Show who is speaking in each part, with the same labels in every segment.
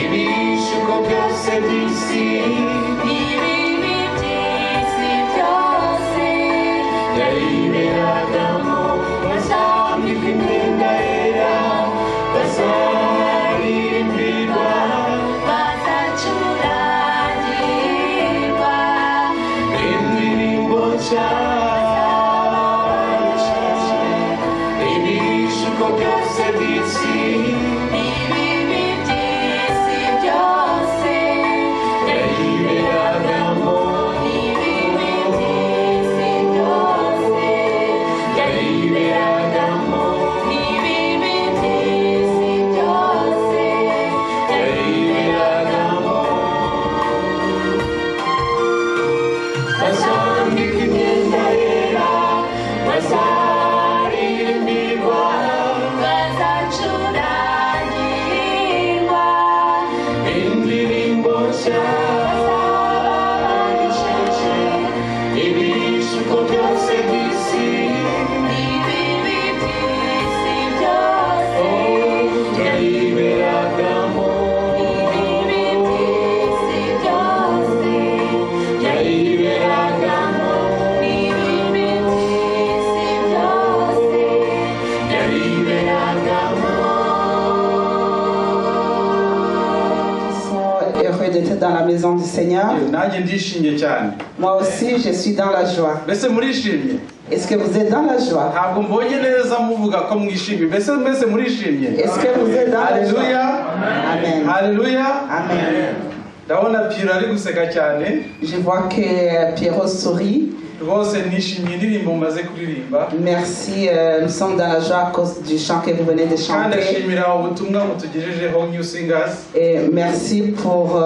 Speaker 1: ibishuko byose by'isi
Speaker 2: ibibi by'isi byose
Speaker 1: yayiberagamo bazambikwa imyenda yera bazarimbirwa
Speaker 2: bazacurangirwa
Speaker 1: indirimbo nshya ibishuko byose by'isi
Speaker 2: ibibi by'isi byose
Speaker 1: yayiberagamo
Speaker 2: ibibi by'isi byose
Speaker 1: yayiberagamo
Speaker 2: ibibi by'isi byose
Speaker 1: yayiberagamo bazambikwa imyenda yera bazarimbirwa
Speaker 2: bazacurangirwa
Speaker 1: indirimbo nshya ibishuko byose by'isi
Speaker 2: ibibi by'isi byose
Speaker 1: yayiberagamo
Speaker 2: ibibi by'isi byose
Speaker 1: yayiberagamo
Speaker 2: ibibi by'isi byose
Speaker 1: yayiberagamo
Speaker 3: Sont heureux d'être dans la maison du Seigneur.
Speaker 4: nanjye ndishimye cyane.
Speaker 3: Moi aussi, je suis dans la joie.
Speaker 4: Mbese murishimye?
Speaker 3: Est-ce que vous êtes dans la joie?
Speaker 4: Ntabwo mbonye neza muvuga ko mwishimye. Mbese murishimye?
Speaker 3: Est-ce que vous êtes dans la joie?
Speaker 4: Haleluya.
Speaker 3: Amen.
Speaker 4: Haleluya.
Speaker 3: Amen.
Speaker 4: Ndabona Pierre ari guseka cyane.
Speaker 3: Je vois que Pierrot sourit.
Speaker 4: Rwose nishimiye indirimbo mumaze kuririmba.
Speaker 3: Merci, nous sommes dans la joie à cause du chant que vous venez de
Speaker 4: Kandi
Speaker 3: chanter.
Speaker 4: ashimira ubutumwa mutugejejeho New Singers.
Speaker 3: Et merci pour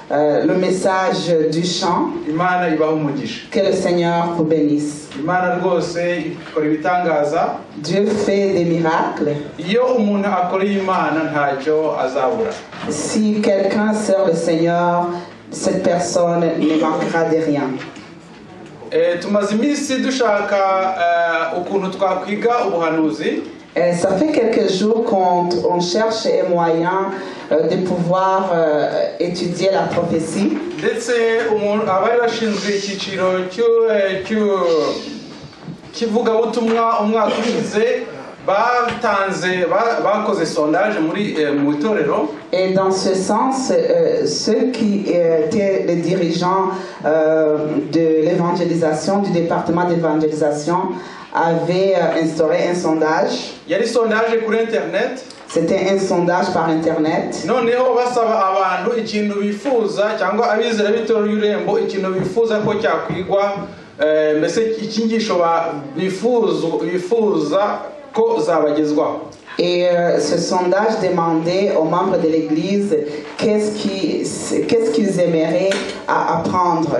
Speaker 3: le message du chant.
Speaker 4: Imana ibaha umugisha.
Speaker 3: Que le Seigneur vous bénisse.
Speaker 4: Imana rwose ikora ibitangaza.
Speaker 3: Dieu fait des miracles.
Speaker 4: Iyo umuntu akoreye Imana ntacyo azabura.
Speaker 3: Si quelqu'un sert le Seigneur, cette personne ne manquera de rien.
Speaker 4: Tumaze iminsi dushaka ukuntu twakwiga ubuhanuzi.
Speaker 3: Ça fait quelques jours qu'on cherche un moyen de pouvoir étudier la prophétie.
Speaker 4: Ndetse abari bashinzwe icyiciro cy'ivugabutumwa umwaka ushize bakoze sondage mu itorero.
Speaker 3: Et dans ce sens, ceux qui étaient les dirigeants de l'évangélisation, du département d'évangélisation, avaient instauré un sondage.
Speaker 4: Yari sondage kuri internet.
Speaker 3: C'était un sondage par internet.
Speaker 4: Noneho basaba abantu ikintu bifuza cyangwa abizera b'itorero y'Urembo ikintu bifuza ko cyakwigwa, mbese ikingisho bifuza ko zabagezwaho.
Speaker 3: Et ce sondage demandait aux membres de l'Église qu'est-ce qu'ils aimeraient apprendre.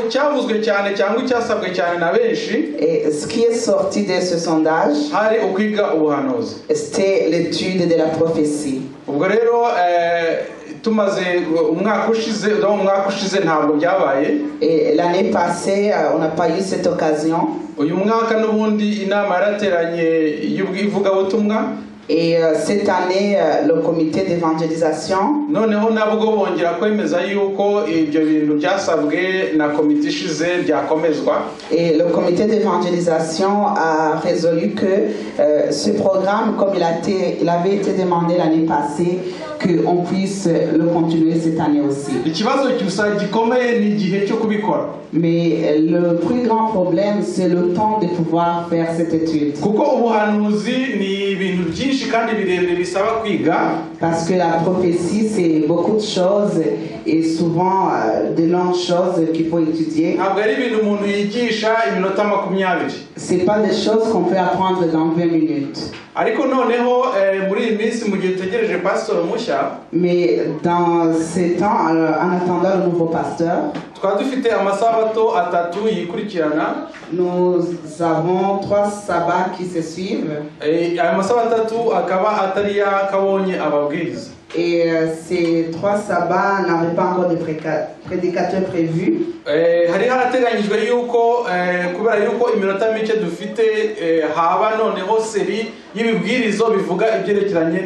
Speaker 4: Cyavuzwe cyane cyangwa cyasabwe cyane na benshi.
Speaker 3: Et ce qui est sorti de ce sondage,
Speaker 4: hari ukwiga ubuhanuzi.
Speaker 3: c'était l'étude de la prophétie.
Speaker 4: Ubwo rero tumaze umwaka ushize ntabwo byabaye.
Speaker 3: Et l'année passée, on n'a pas eu cette occasion.
Speaker 4: Uyu mwaka n'ubundi inama yarateranye y'ivugabutumwa.
Speaker 3: Et cette année, le comité d'évangélisation,
Speaker 4: noneho nabwo bongera kwemeza yuko ibyo bintu byasabwe na komite ishize byakomezwa.
Speaker 3: et le comité d'évangélisation a résolu que ce programme, comme il avait été demandé l'année passée, qu'on puisse le continuer cette année aussi.
Speaker 4: Ikibazo cyusa gikomeye ni igihe cyo kubikora.
Speaker 3: Mais le plus grand problème, c'est le temps de pouvoir faire cette étude.
Speaker 4: Kuko ubuhanuzi ni ibintu byinshi kandi birebire bisaba kwiga.
Speaker 3: Parce que la prophétie, c'est beaucoup de choses et souvent de longues choses qu'il faut étudier.
Speaker 4: Ntabwo ari ibintu umuntu yigisha iminota 20.
Speaker 3: C'est pas des choses qu'on peut apprendre dans 20 minutes.
Speaker 4: Ariko noneho muri iyi minsi mu gihe tutegereje pastor mushya.
Speaker 3: Mais dans ces temps, en attendant le nouveau pasteur,
Speaker 4: twari dufite amasabato atatu yikurikirana.
Speaker 3: nous avons 3 sabbats qui se suivent.
Speaker 4: Ayo masabato atatu akaba atari yakabonye ababwiriza.
Speaker 3: Et ces 3 sabbats n'avaient pas encore de prédicateurs prévus.
Speaker 4: hari harateganyijwe yuko kubera yuko iminota mike dufite haba noneho seri y'ibibwirizo bivuga ibyerekeranye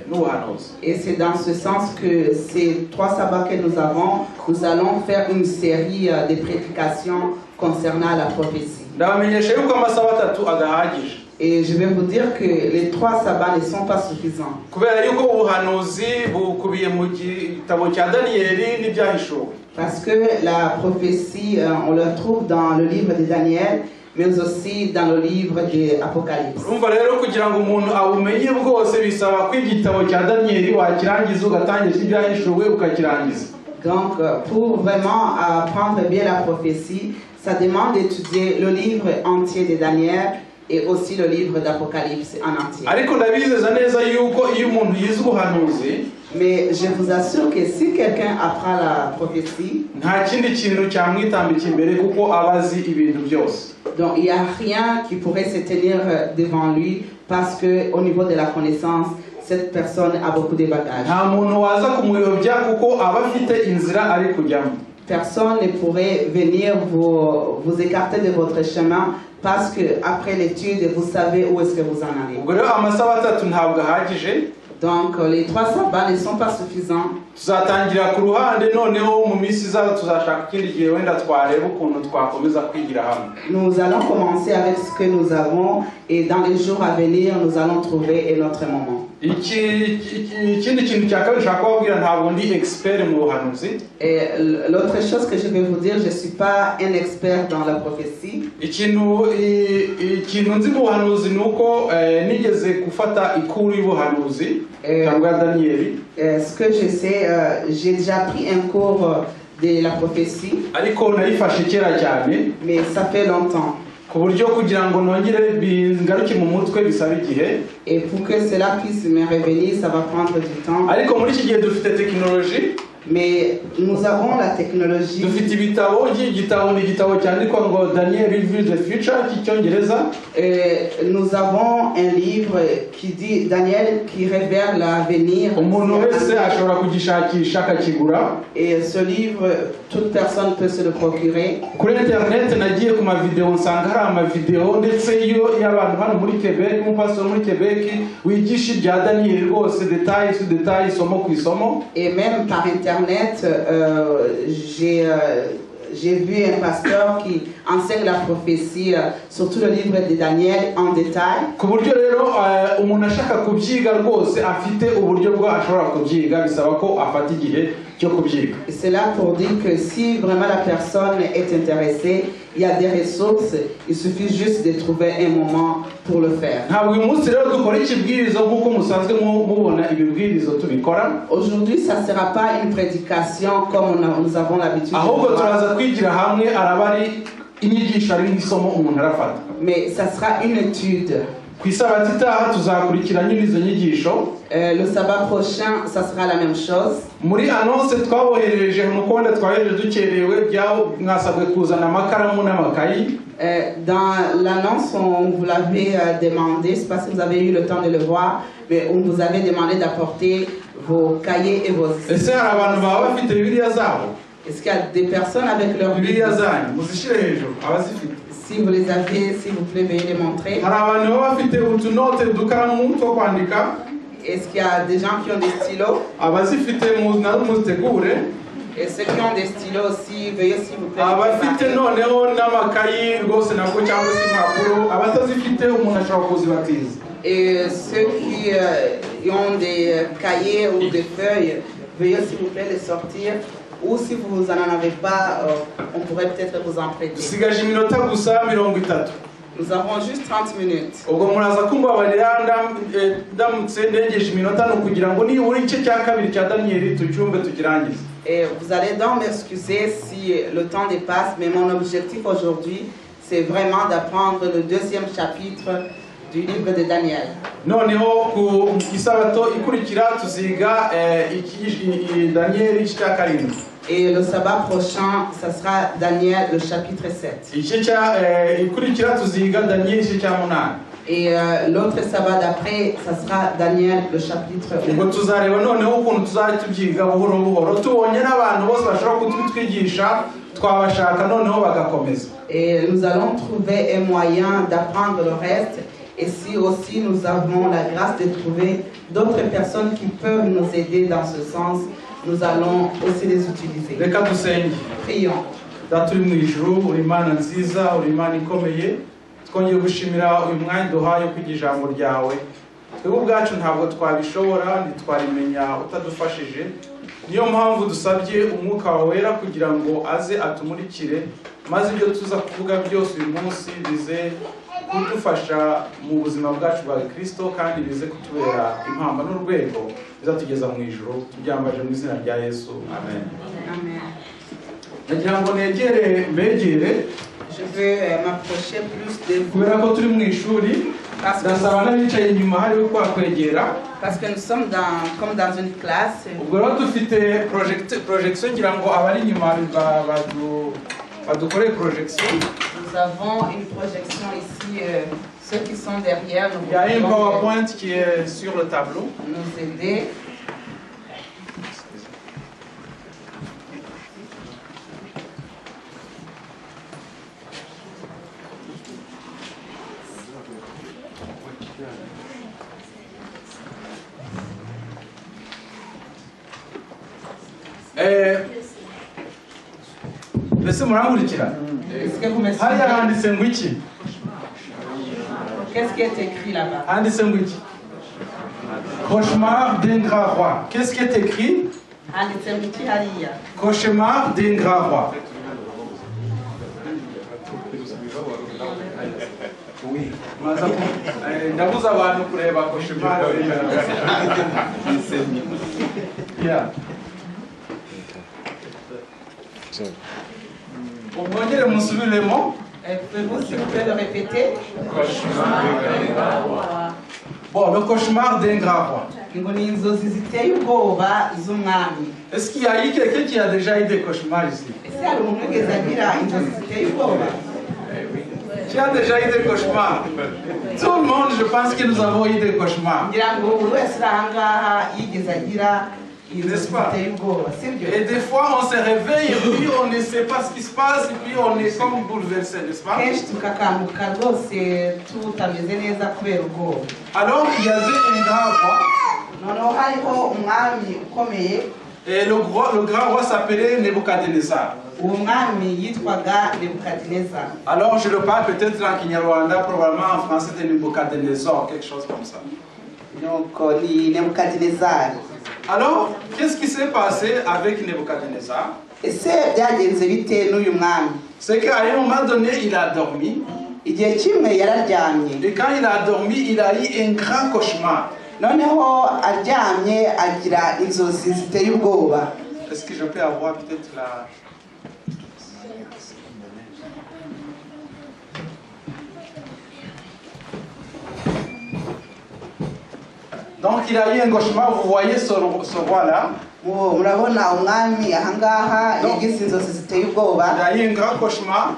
Speaker 4: n'ubuhanuzi.
Speaker 3: Et c'est dans ce sens que ces 3 sabbats que nous allons faire une série de prédications concernant la prophétie.
Speaker 4: ndabamenyesha yuko amasaha 3 adahagije.
Speaker 3: Et je vais vous dire que les 3 sabbats ne sont pas suffisants.
Speaker 4: kubera yuko ubuhanuzi bukubiye mu gitabo cya Daniyeli n'ibyahishuwe.
Speaker 3: Parce que la prophétie, on la trouve dans le livre de Daniel, mais aussi dans le livre de Apocalypse.
Speaker 4: urumva rero kugira ngo umuntu abumenye bwose bisaba ko igitabo cya Daniyeli wakirangiza ugatangira ibyahishuwe ukakirangiza.
Speaker 3: Donc, pour vraiment apprendre bien la prophétie, ça demande d'étudier le livre entier de Daniel et aussi le livre d'Apocalypse en entier.
Speaker 4: ariko ndabizeza neza yuko iyo umuntu yize ubuhanuzi,
Speaker 3: Mais je vous assure que si quelqu'un apprend la prophétie,
Speaker 4: nta kindi kintu cyamwitambika imbere kuko aba azi ibintu byose.
Speaker 3: donc il n'y a rien qui pourrait se tenir devant lui parce qu'au niveau de la connaissance, cette personne a beaucoup de bagages.
Speaker 4: nta muntu waza kumuyobya kuko aba afite inzira ari kujyamo.
Speaker 3: Personne ne pourrait venir vous écarter de votre chemin parce que après l'étude, vous savez où est-ce que vous en allez.
Speaker 4: ubwo rero amasaha 3 ntabwo ahagije.
Speaker 3: Donc les 3 sabbats ne sont pas suffisants.
Speaker 4: tuzatangira ku ruhande noneho mu minsi izaza tuzashaka ikindi gihe wenda twareba ukuntu twakomeza kwigira hamwe.
Speaker 3: Nous allons commencer avec ce que nous avons et dans les jours à venir, nous allons trouver un autre moment.
Speaker 4: ikindi kintu cya kabiri nshaka kubabwira, ntabwo ndi expert mu buhanuzi.
Speaker 3: Et l'autre chose que je vais vous dire, je ne suis pas un expert dans la prophétie.
Speaker 4: ikintu nzi mu buhanuzi ni uko nigeze gufata ikuru y'ubuhanuzi cyangwa ya Daniyeli.
Speaker 3: Ce que je sais, j'ai déjà pris un cours de la prophétie,
Speaker 4: ariko nayifashe kera cyane
Speaker 3: mais ça fait longtemps.
Speaker 4: ku buryo kugira ngo nongere bingaruke mu mutwe bisaba igihe.
Speaker 3: Et pour que cela puisse me revenir, ça va prendre du temps.
Speaker 4: ariko muri iki gihe dufite tekinoloji.
Speaker 3: Mais nous avons la technologie.
Speaker 4: dufite ibitabo. igitabo ni igitabo cyandikwa ngo Daniel Reveals the Future cy'icyongereza.
Speaker 3: Nous avons un livre qui dit Daniel qui révèle l'avenir.
Speaker 4: umuntu wese ashobora kugishakisha akakigura.
Speaker 3: Et ce livre, toute personne peut se le procurer.
Speaker 4: kuri internet nagiye ku mavideo nsanga hari amavideo ndetse y'abantu hano muri Quebec, umupastor muri Quebec wigisha ibya Daniel rwose detail sur detail, isomo ku isomo.
Speaker 3: Et même par internet, j'ai vu un pasteur qui enseigne la prophétie, surtout le livre de Daniel en détail.
Speaker 4: ku buryo rero umuntu ashaka kubyiga rwose afite uburyo bwo ashobora kubyiga, bisaba ko afata igihe cyo kubyiga.
Speaker 3: Et c'est là pour dire que si vraiment la personne est intéressée, il y a des ressources, il suffit juste de trouver un moment pour le faire.
Speaker 4: ntabwo uyu munsi rero dukora ikibwirizo nk'uko musanzwe mubona ibibwirizo tubikora.
Speaker 3: Aujourd'hui, ça ne sera pas une prédication comme nous avons l'habitude de
Speaker 4: ahubwo
Speaker 3: voir,
Speaker 4: turaza kwigira hamwe, araba ari inyigisho ari nk'isomo umuntu arafata.
Speaker 3: mais ça sera une étude.
Speaker 4: ku isabato itaha tuzakurikira nyine izo nyigisho.
Speaker 3: Le sabbat prochain, ça sera la même chose.
Speaker 4: muri annonce twaboherereje nuko wenda twahereje dukerewe byaho mwasabwe kuzana amakaramu n'amakayi.
Speaker 3: Dans l'annonce, on vous l'avait demandé, je ne sais pas si vous avez eu le temps de le voir, mais on vous avait demandé d'apporter vos cahiers et vos...
Speaker 4: ese hari abantu baba bafite bibiliya zabo?
Speaker 3: Est-ce qu'il y a des personnes avec leur
Speaker 4: bibiliya
Speaker 3: Bible?
Speaker 4: zanyu muzishyire hejuru abazifite.
Speaker 3: Si vous les avez, s'il vous plaît, veuillez les montrer.
Speaker 4: hari abantu baba bafite utunote udukaramu two kwandika.
Speaker 3: Est-ce qu'il y a des gens qui ont des stylos?
Speaker 4: abazifite muzitegure.
Speaker 3: Et ceux qui ont des stylos aussi, veuillez s'il vous plaît.
Speaker 4: abafite noneho n'amakayi rwose nabwo cyangwa se impapuro. abatazifite umuntu ashobora kuzibatiza.
Speaker 3: Et ceux qui ont des cahiers ou des feuilles, veuillez s'il vous plaît les sortir. Ou si vous n'en avez pas, on pourrait peut-être vous en prêter.
Speaker 4: dusigaje iminota gusa 30.
Speaker 3: Nous avons juste 30 minutes.
Speaker 4: ubwo muraza kumbabarira ndamutse ndengeje iminota no kugira ngo nibura igice cya kabiri cya Daniyeli tucyumve tukirangize.
Speaker 3: Et vous allez donc m'excuser si le temps dépasse, mais mon objectif aujourd'hui, c'est vraiment d'apprendre le 2e chapitre du livre de Daniel.
Speaker 4: noneho ku isabato ikurikira tuziga Daniyeli cya 7.
Speaker 3: Et le sabbat prochain, ça sera Daniel, le chapitre 7.
Speaker 4: igice cya ikurikira tuziga Daniyeli cya 8.
Speaker 3: Et l'autre sabbat d'après, ça sera Daniel, le chapitre 1.
Speaker 4: ubwo tuzareba noneho ukuntu tuzajya tubyiga buhoro buhoro tubonye n'abantu bose bashobora kutwigisha twabashaka noneho bagakomeza.
Speaker 3: Et nous allons trouver un moyen d'apprendre le reste. Et si aussi nous avons la grâce de trouver d'autres personnes qui peuvent nous aider dans ce sens, nous allons aussi les utiliser.
Speaker 4: Reka dusenge.
Speaker 3: Prions.
Speaker 4: Data uri mu ijuru, uri Imana nziza, uri Imana ikomeye, twongeye gushimira uyu mwanya duhaye kwiga ijambo ryawe. Twebwe ubwacu ntabwo twabishobora, ntitwarimenya utadufashije. Niyo mpamvu dusabye umwuka wawe wera kugira ngo aze atumurikire, maze ibyo tuza kuvuga byose uyu munsi bize kudufasha mu buzima bwacu bwa Kristo, kandi bize kutubera impamba n'urwego bizatugeza mu ijuru. Tubyambaje mu izina rya Yesu. Amen.
Speaker 3: Amen.
Speaker 4: Nagira ngo negere mbegere
Speaker 3: Je veux m'approcher plus de vous
Speaker 4: kubera ko turi mu ishuri, ndasaba n'abicaye inyuma hari uko kwakwegera.
Speaker 3: parce que nous sommes comme dans une classe.
Speaker 4: Ubwo rero dufite projection ngira ngo abari inyuma badukoreye projection.
Speaker 3: Nous avons une projection ici, ceux qui sont derrière
Speaker 4: Il y a un
Speaker 3: nous
Speaker 4: PowerPoint qui est sur le tableau.
Speaker 3: nous aider.
Speaker 4: Mbese murankurikira?
Speaker 3: Est-ce que vous me
Speaker 4: Hariya
Speaker 3: suivez?
Speaker 4: handitse ngo iki?
Speaker 3: Qu'est-ce qui est écrit là-bas?
Speaker 4: Handitse ngo iki? Cauchemar d'un grand roi. Qu'est-ce qui est écrit?
Speaker 3: Handitse ngo iki hariya?
Speaker 4: Cauchemar d'un grand roi. Oui. Ndabuza abantu kureba cauchemar. Yeah. Mwongere musubiremo.
Speaker 3: Pouvez-vous s'il vous plaît le répéter?
Speaker 4: Bon, le cauchemar d'un grand roi.
Speaker 3: Ngo ni inzozi ziteye ubwoba z'umwami.
Speaker 4: Est-ce qu'il y a eu quelqu'un qui a déjà eu des cauchemars ici?
Speaker 3: Ese hari umuntu wigeze agira inzozi ziteye ubwoba?
Speaker 4: Qui a déjà eu des cauchemars? Tout le monde, je pense que nous avons eu des cauchemars.
Speaker 3: Ngira ngo buri wese uri aha ngaha yigeze agira inzozi ziteye ubwoba, sibyo?
Speaker 4: Et des fois, on se réveille et puis on ne sait pas ce qui se passe et puis on est comme bouleversé, n'est-ce pas?
Speaker 3: Kenshi tukakanguka rwose tutameze neza kubera ubwoba.
Speaker 4: Alors, il y avait un grand roi
Speaker 3: Noneho hariho umwami ukomeye,
Speaker 4: et le grand roi s'appelait Nebuchadnezzar.
Speaker 3: uwo mwami yitwaga Nebukadineza.
Speaker 4: Alors, je le parle peut-être en Kinyarwanda, probablement en français de Nebuchadnezzar, quelque chose comme ça.
Speaker 3: Donc ni Nebukadinezari.
Speaker 4: Alors, qu'est-ce qui s'est passé avec Nebuchadnezzar?
Speaker 3: Ese byagenze bite n'uyu mwami?
Speaker 4: C'est qu'à un moment donné, il a dormi.
Speaker 3: Igihe kimwe yararyamye,
Speaker 4: Et quand il a dormi, il a eu un grand cauchemar.
Speaker 3: noneho aryamye agira inzozi ziteye ubwoba.
Speaker 4: Est-ce que je peux avoir peut-être la... Donc il a eu un cauchemar, vous voyez ce roi-là.
Speaker 3: Murabona umwami ahangaha yagize inzozi ziteye ubwoba,
Speaker 4: Il a eu un grand cauchemar.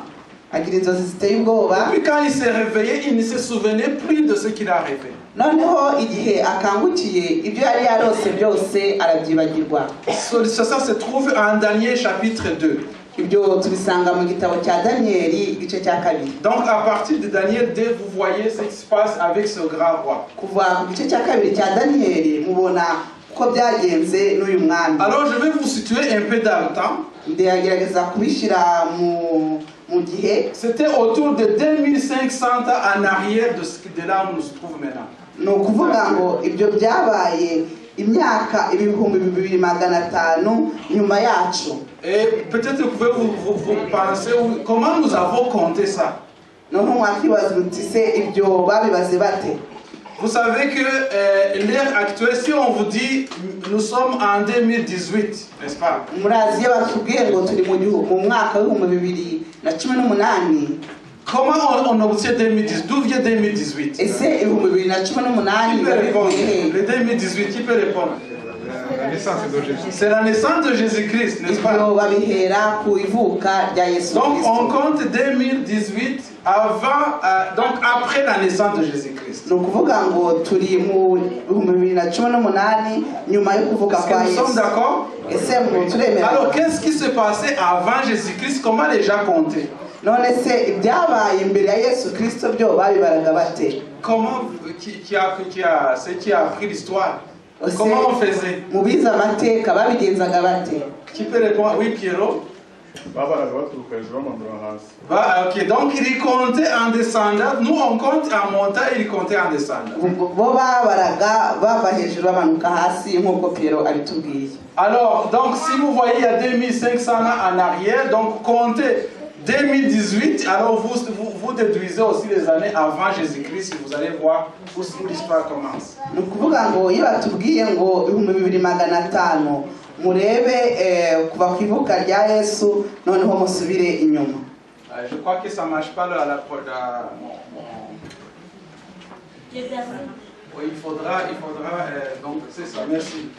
Speaker 3: agira inzozi ziteye ubwoba.
Speaker 4: Puis quand il s'est réveillé, il ne se souvenait plus de ce qu'il a rêvé.
Speaker 3: Noneho igihe akangukiye ibyo yari yarose byose arabyibagirwa.
Speaker 4: Ça se trouve en Daniel chapitre 2.
Speaker 3: Ibyo tubisanga mu gitabo cya Daniyeli igice cya kabiri.
Speaker 4: Donc à partir de Daniel 2, vous voyez ce qui se passe avec ce grand roi.
Speaker 3: Kuva mu gice cya kabiri cya Daniyeli mubona ko byagenze n'uyu mwami.
Speaker 4: Alors je vais vous situer un peu dans le temps.
Speaker 3: Ndagerageza kubishyira mu gihe.
Speaker 4: C'était autour de 2500 ans en arrière de là où nous nous trouvons maintenant.
Speaker 3: Ni ukuvuga ngo ibyo byabaye imyaka 2500 nyuma yacu.
Speaker 4: Et peut-être que vous pensez comment nous avons compté ça.
Speaker 3: Noneho mwakibaza uti se ibyo babibaze bate?
Speaker 4: Vous savez que l'ère actuelle, si on vous dit nous sommes en 2018, n'est-ce pas?
Speaker 3: Murazi iyo batubwiye ngo turi mu mwaka w'2018.
Speaker 4: Comment on obtient 2018? D'où vient 2018?
Speaker 3: Ese 2018
Speaker 4: Qui peut répondre? Le 2018, qui peut répondre?
Speaker 1: La naissance de Jésus.
Speaker 4: C'est la naissance de Jésus-Christ, n'est-ce pas?
Speaker 3: ibyo babihera ku ivuka rya Yesu
Speaker 4: Donc
Speaker 3: Kristo.
Speaker 4: on compte 2018 avant, donc après la naissance de Jésus-Christ.
Speaker 3: ni ukuvuga ngo turi mu 2018 nyuma yo kuvuka
Speaker 4: Est-ce que
Speaker 3: kwa
Speaker 4: nous sommes
Speaker 3: Yesu.
Speaker 4: d'accord?
Speaker 3: Ese ngo turemera?
Speaker 4: Alors, qu'est-ce qui se passait avant Jésus-Christ? Comment les gens comptaient?
Speaker 3: None se ibyabaye imbere ya Yesu Kristo byo babibaraga bate?
Speaker 4: Comment, qui a appris l'histoire?
Speaker 3: Ese
Speaker 4: Comment on faisait?
Speaker 3: mu bize amateka babigenzaga bate?
Speaker 4: Qui peut répondre? Oui, Pierrot?
Speaker 1: babaraga baturuka hejuru bamanura hasi.
Speaker 4: Ok, donc il comptait en descendant. Nous, on compte en montant, il comptait en descendant.
Speaker 3: Bo babaraga bava hejuru bamanuka hasi nk'uko Piero abitubwiye.
Speaker 4: Alors, donc, si vous voyez, il y a 2500 ans en arrière, donc comptez 2018, alors vous déduisez aussi les années avant Jésus-Christ, et vous allez voir où l'histoire commence.
Speaker 3: Ni ukuvuga ngo iyo batubwiye ngo 2500 murebe kuva ku ivuka rya Yesu noneho musubire inyuma.
Speaker 4: Je crois que ça ne marche pas là. Oui, il faudra donc c'est ça, merci.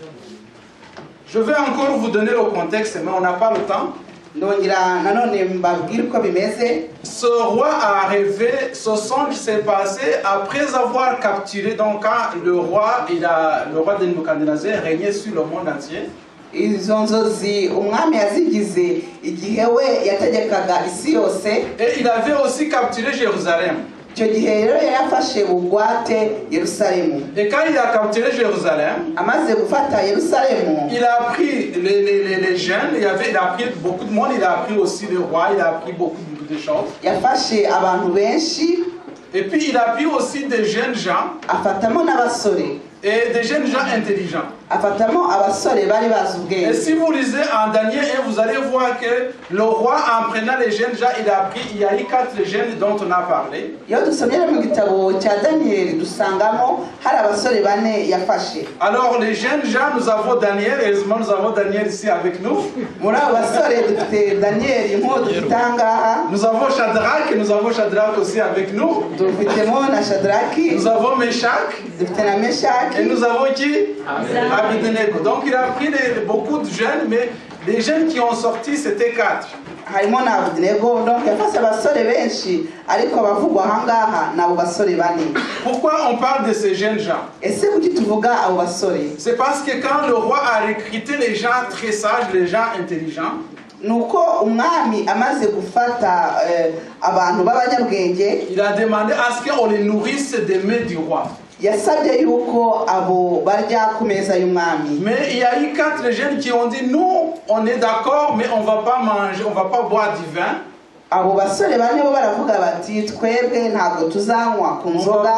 Speaker 4: Je vais encore vous donner le contexte, mais on n'a pas le temps.
Speaker 3: Ndongera nanone mbabwire uko bimeze.
Speaker 4: Ce roi a rêvé, ce songe s'est passé après avoir capturé, donc quand le roi de Nebuchadnezzar régnait sur le monde entier.
Speaker 3: Izo nzozi umwami yazigize igihe we yategekaga isi yose.
Speaker 4: Et il avait aussi capturé Jérusalem.
Speaker 3: Icyo gihe rero yafashe bugwate Yerusalemu.
Speaker 4: Et quand il a capturé Jérusalem,
Speaker 3: Amaze gufata Yerusalemu,
Speaker 4: il a pris les jeunes, il a pris beaucoup de monde, il a pris aussi le roi, il a pris beaucoup de choses.
Speaker 3: yafashe abantu benshi,
Speaker 4: Et puis il a pris aussi des jeunes gens
Speaker 3: afatamo n'abasore,
Speaker 4: et des jeunes gens intelligents.
Speaker 3: afatamo abasore bari bazi
Speaker 4: Et
Speaker 3: ubwenge.
Speaker 4: si vous lisez en Daniel 1, vous allez voir que le roi, en prenant les jeunes gens, il y a eu 4 jeunes dont on a parlé.
Speaker 3: Iyo dusomye mu gitabo cya Daniyeli dusangamo hari abasore bane yafashe.
Speaker 4: Alors les jeunes gens, nous avons Daniel, heureusement nous avons Daniel ici avec nous.
Speaker 3: Muri abo basore dufite Daniyeli nk'uwo dufite aha ngaha,
Speaker 4: Nous avons Shadrach aussi avec nous.
Speaker 3: dufitemo na Shadraki,
Speaker 4: Nous avons Meshach.
Speaker 3: dufite na
Speaker 4: Et
Speaker 3: Meshaki,
Speaker 4: nous avons qui? Abednego. Donc il a pris beaucoup de jeunes, mais les jeunes qui ont sorti, c'était 4.
Speaker 3: harimo na Abednego. Donc yafashe abasore benshi ariko abavugwa aha ngaha ni abo basore bane.
Speaker 4: Pourquoi on parle de ces jeunes gens?
Speaker 3: Ese kuki tuvuga abo basore?
Speaker 4: C'est parce que quand le roi a recruté les gens très sages, les gens intelligents,
Speaker 3: Nuko umwami amaze gufata abantu b'abanyabwenge,
Speaker 4: il a demandé à ce qu'on les nourrisse des mets du roi.
Speaker 3: yasabye yuko abo barya ku meza y'umwami.
Speaker 4: Mais il y a eu 4 jeunes qui ont dit nous, on est d'accord, mais on va pas manger, on va pas boire du vin.
Speaker 3: Abo basore bane bo baravuga bati twebwe ntabwo tuzanywa ku nzoga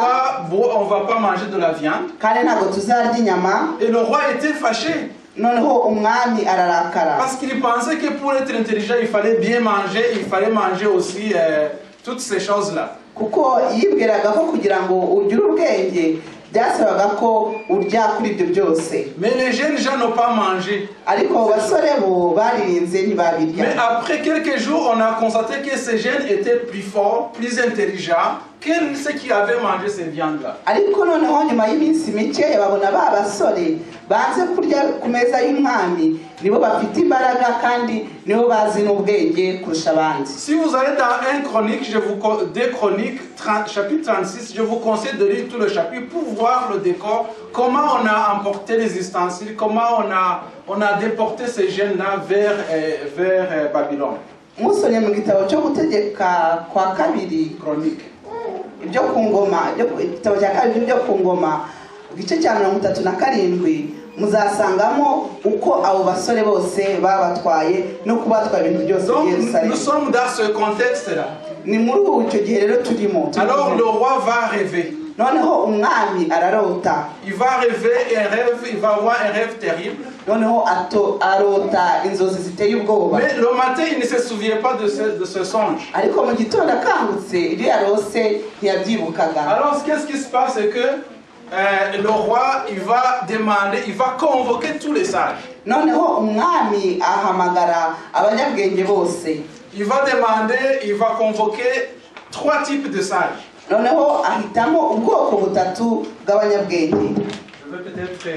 Speaker 4: On va pas manger de la viande.
Speaker 3: kandi ntabwo tuzarya inyama.
Speaker 4: Et le roi était fâché
Speaker 3: Noneho umwami ararakara
Speaker 4: parce qu'il pensait que pour être intelligent, il fallait bien manger, il fallait manger aussi toutes ces choses-là.
Speaker 3: kuko yibwiraga ko kugira ngo ugire ubwenge byasabaga ko urya kuri ibyo byose.
Speaker 4: Mais les jeunes gens n'ont pas mangé.
Speaker 3: Ariko abo basore bo baririnze
Speaker 4: Mais
Speaker 3: ntibabirya.
Speaker 4: après quelques jours, on a constaté que ces jeunes étaient plus forts, plus intelligents que ceux qui avaient mangé ces viandes-là.
Speaker 3: Ariko noneho nyuma y'iminsi mike babona ba basore banze kurya ku meza y'umwami nibo bafite imbaraga kandi nibo bazi n'ubwenge kurusha abandi.
Speaker 4: Si vous allez dans 1 Chronique, 2 Chroniques, chapitre 36, je vous conseille de lire tout le chapitre pour voir le décor, comment on a emporté les ustensiles, comment on a déporté ces jeunes-là vers Babylone.
Speaker 3: Musomye mu gitabo cyo gutegeka kwa kabiri
Speaker 4: Chronique.
Speaker 3: ibyo ku ngoma, igitabo cya kabiri byo ku ngoma igice cya 37 muzasangamo uko abo basore bose babatwaye no kubatwara ibintu byose
Speaker 4: Donc
Speaker 3: i Yerusalemu.
Speaker 4: nous sommes dans ce contexte-là.
Speaker 3: Ni muri icyo gihe rero turimo.
Speaker 4: Alors le roi va rêver.
Speaker 3: Noneho umwami ararota.
Speaker 4: Il va rêver un rêve, il va avoir un rêve terrible.
Speaker 3: Noneho arota inzozi ziteye ubwoba.
Speaker 4: Mais le matin, il ne se souvient pas de ce songe.
Speaker 3: Ariko mu gitondo akangutse ibyo yarose ntiyabyibukaga.
Speaker 4: Alors qu'est-ce qui se passe? C'est que le roi, il va convoquer tous les sages.
Speaker 3: Noneho umwami ahamagara abanyabwenge bose.
Speaker 4: Il va convoquer 3 types de sages.
Speaker 3: Noneho ahitamo ubwoko butatu bw'abanyabwenge.
Speaker 4: Je vais peut-être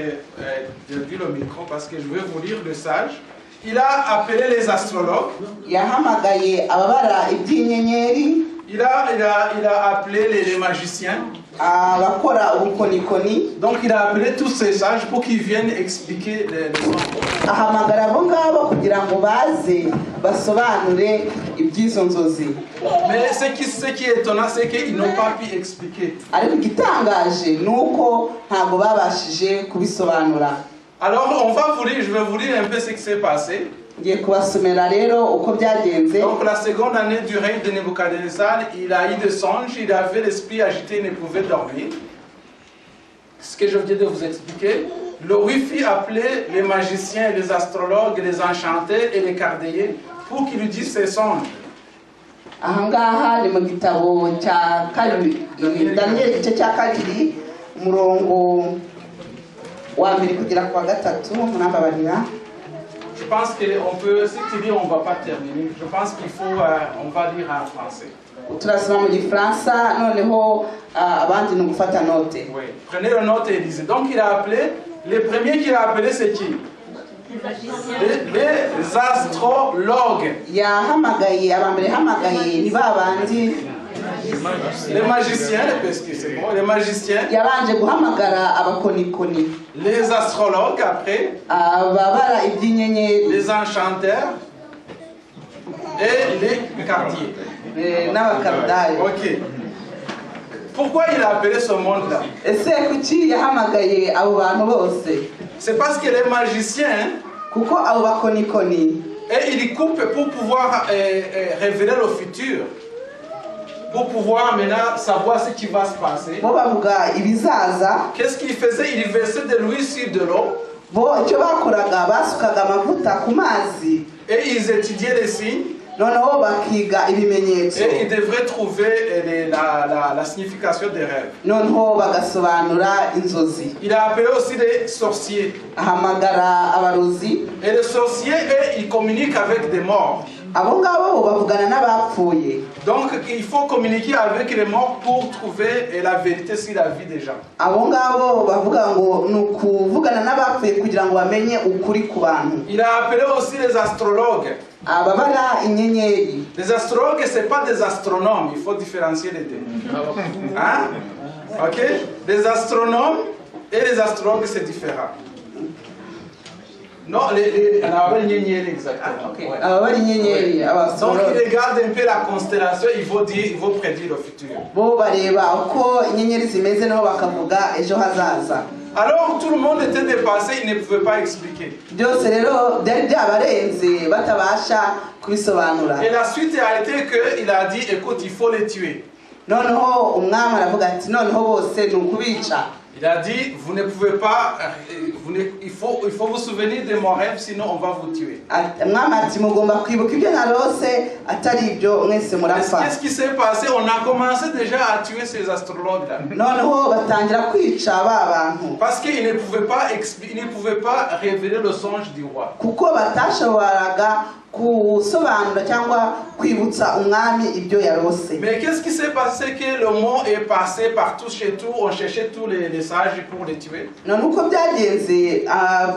Speaker 4: dévier le micro parce que je vais vous lire le sage. Il a appelé les astrologues.
Speaker 3: Yahamagaye ababara iby'inyenyeri.
Speaker 4: Il a appelé les magiciens.
Speaker 3: abakora ubukonikoni.
Speaker 4: Donc il a appelé tous ces sages pour qu'ils viennent expliquer les songes.
Speaker 3: Ahamagara abo ngabo kugira ngo baze basobanure iby'izo nzozi.
Speaker 4: Mais ce qui est étonnant, c'est qu'ils n'ont pas pu expliquer.
Speaker 3: Ariko igitangaje nuko ntabwo babashije kubisobanura.
Speaker 4: Alors on va vous lire, je vais vous lire un peu ce qui s'est passé.
Speaker 3: Ngiye kubasomera rero uko byagenze.
Speaker 4: Donc la seconde année du règne de Nebuchadnezzar, il a eu des songes, il avait l'esprit agité, il ne pouvait dormir. Ce que je viens de vous expliquer. Le roi fit appeler les magiciens, les astrologues, les enchanteurs et les chaldéens pour qu'ils lui disent ses songes.
Speaker 3: Ahangaha ni mu gitabo cya kabiri, Daniel igice cya kabiri umurongo wa mbere kugera ku wa gatatu murambabarira.
Speaker 4: Je pense qu'on peut, si tu dis on ne va pas terminer, je pense qu'il faut, on va lire en français.
Speaker 3: Turasoma mu gifaransa noneho abandi ni ugufata note.
Speaker 4: Oui. Prenez le note et lisez. Donc il a appelé, les premiers qu'il a appelé c'est qui? Les astrologues.
Speaker 3: Yahamagaye abambere yahamagaye ni babandi
Speaker 4: Les magiciens, parce que c'est bon, les magiciens.
Speaker 3: yabanje guhamagara abakonikoni.
Speaker 4: Les astrologues après.
Speaker 3: Ababara iby'inyenyeri.
Speaker 4: Les enchanteurs. Et les quartiers.
Speaker 3: N'abakardari.
Speaker 4: Ok. Pourquoi il a appelé ce monde-là?
Speaker 3: Ese kuki yahamagaye abo bantu bose?
Speaker 4: C'est parce que les magiciens,
Speaker 3: kuko abo bakonikoni
Speaker 4: et ils coupent pour pouvoir révéler le futur, pour pouvoir maintenant savoir ce qui va se passer.
Speaker 3: bo bavuga ibizaza.
Speaker 4: Qu'est-ce qu'ils faisaient? Ils versaient de l'huile sur de l'eau.
Speaker 3: Bo icyo bakoraga basukaga amavuta ku mazi.
Speaker 4: Et ils étudiaient les signes.
Speaker 3: Noneho bakiga ibimenyetso.
Speaker 4: Et ils devraient trouver la signification des rêves.
Speaker 3: Noneho bagasobanura inzozi.
Speaker 4: Il a appelé aussi les sorciers.
Speaker 3: Ahamagara abarozi.
Speaker 4: Et les sorciers, eux, ils communiquent avec des morts.
Speaker 3: Abo ngabo bavugana n'abapfuye.
Speaker 4: Donc il faut communiquer avec les morts pour trouver la vérité sur la vie des gens.
Speaker 3: Abo ngabo bavuga ngo ni ukuvugana n'abapfuye kugira ngo bamenye ukuri ku bantu.
Speaker 4: Il a appelé aussi les astrologues.
Speaker 3: Ababara inyenyeri.
Speaker 4: Les astrologues, ce n'est pas des astronomes, il faut différencier les deux. Hein? Ok? Les astronomes et les astrologues, c'est différent. Non, exactement.
Speaker 3: Okay.
Speaker 4: Ouais.
Speaker 3: Ababara inyenyeri,
Speaker 4: Donc
Speaker 3: abastrologue.
Speaker 4: ils regardent un peu la constellation, ils vont prédire le futur.
Speaker 3: Bo bareba uko inyenyeri zimeze nabo bakavuga ejo hazaza.
Speaker 4: Alors tout le monde était dépassé, il ne pouvait pas expliquer.
Speaker 3: Byose rero byari byabarenze batabasha kubisobanura.
Speaker 4: Et la suite a été qu'il a dit, écoute, il faut les tuer.
Speaker 3: Noneho umwami aravuga ati noneho bose ni ukubica.
Speaker 4: Il a dit, vous ne pouvez pas, il faut vous souvenir de mon rêve, sinon on va vous tuer.
Speaker 3: Umwami ati mugomba kwibuka ibyo narose atari ibyo mwese murapfa.
Speaker 4: Qu'est-ce qui s'est passé? On a commencé déjà à tuer ces astrologues-là.
Speaker 3: Noneho batangira kwica ba bantu.
Speaker 4: Parce qu'ils ne pouvaient pas révéler le songe du roi.
Speaker 3: Kuko batashoboraga kusobanura cyangwa kwibutsa umwami ibyo yarose.
Speaker 4: Mais qu'est-ce qui s'est passé? Que le mot est passé partout chez tout, on cherchait tous les sages pour les tuer.
Speaker 3: None uko byagenze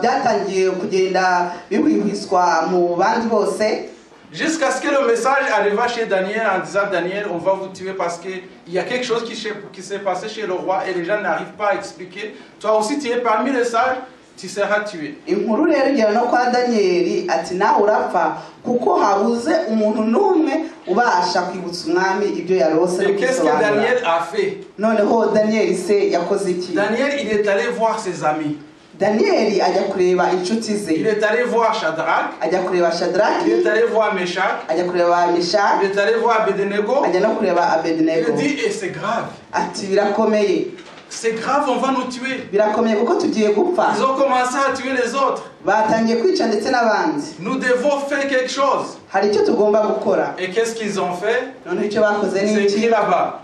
Speaker 3: byatangiye kugenda bihwihwiswa mu bandi bose.
Speaker 4: Jusqu'à ce que le message arriva chez Daniel en disant, Daniel, on va vous tuer parce qu'il y a quelque chose qui s'est passé chez le roi et les gens n'arrivent pas à expliquer. Toi aussi, tu es parmi les sages, tu seras tué.
Speaker 3: Inkuru rero igera no kwa Danieli ati nawe urapfa kuko habuze umuntu n'umwe ubasha kwibutsa umwami ibyo yarose.
Speaker 4: Et qu'est-ce que Daniel a fait?
Speaker 3: Noneho Daniel se yakoze iki?
Speaker 4: Daniel, il est allé voir ses amis.
Speaker 3: Danieli ajya kureba inshuti ze.
Speaker 4: Il est allé voir Shadrach.
Speaker 3: Ajya kureba Shadrach.
Speaker 4: Il est allé voir Meshach.
Speaker 3: Ajya kureba Meshach.
Speaker 4: Il est allé voir Abednego.
Speaker 3: Ajya no kureba Abednego.
Speaker 4: Il dit, et c'est grave.
Speaker 3: Ati birakomeye.
Speaker 4: C'est grave, on va nous tuer.
Speaker 3: Birakomeye kuko tugiye gupfa.
Speaker 4: Ils ont commencé à tuer les autres.
Speaker 3: Batangiye kwica ndetse n'abandi.
Speaker 4: Nous devons faire quelque chose.
Speaker 3: Hari icyo tugomba gukora.
Speaker 4: Et qu'est-ce qu'ils ont fait?
Speaker 3: None icyo bakoze ni
Speaker 4: C'est
Speaker 3: iki?
Speaker 4: écrit là-bas.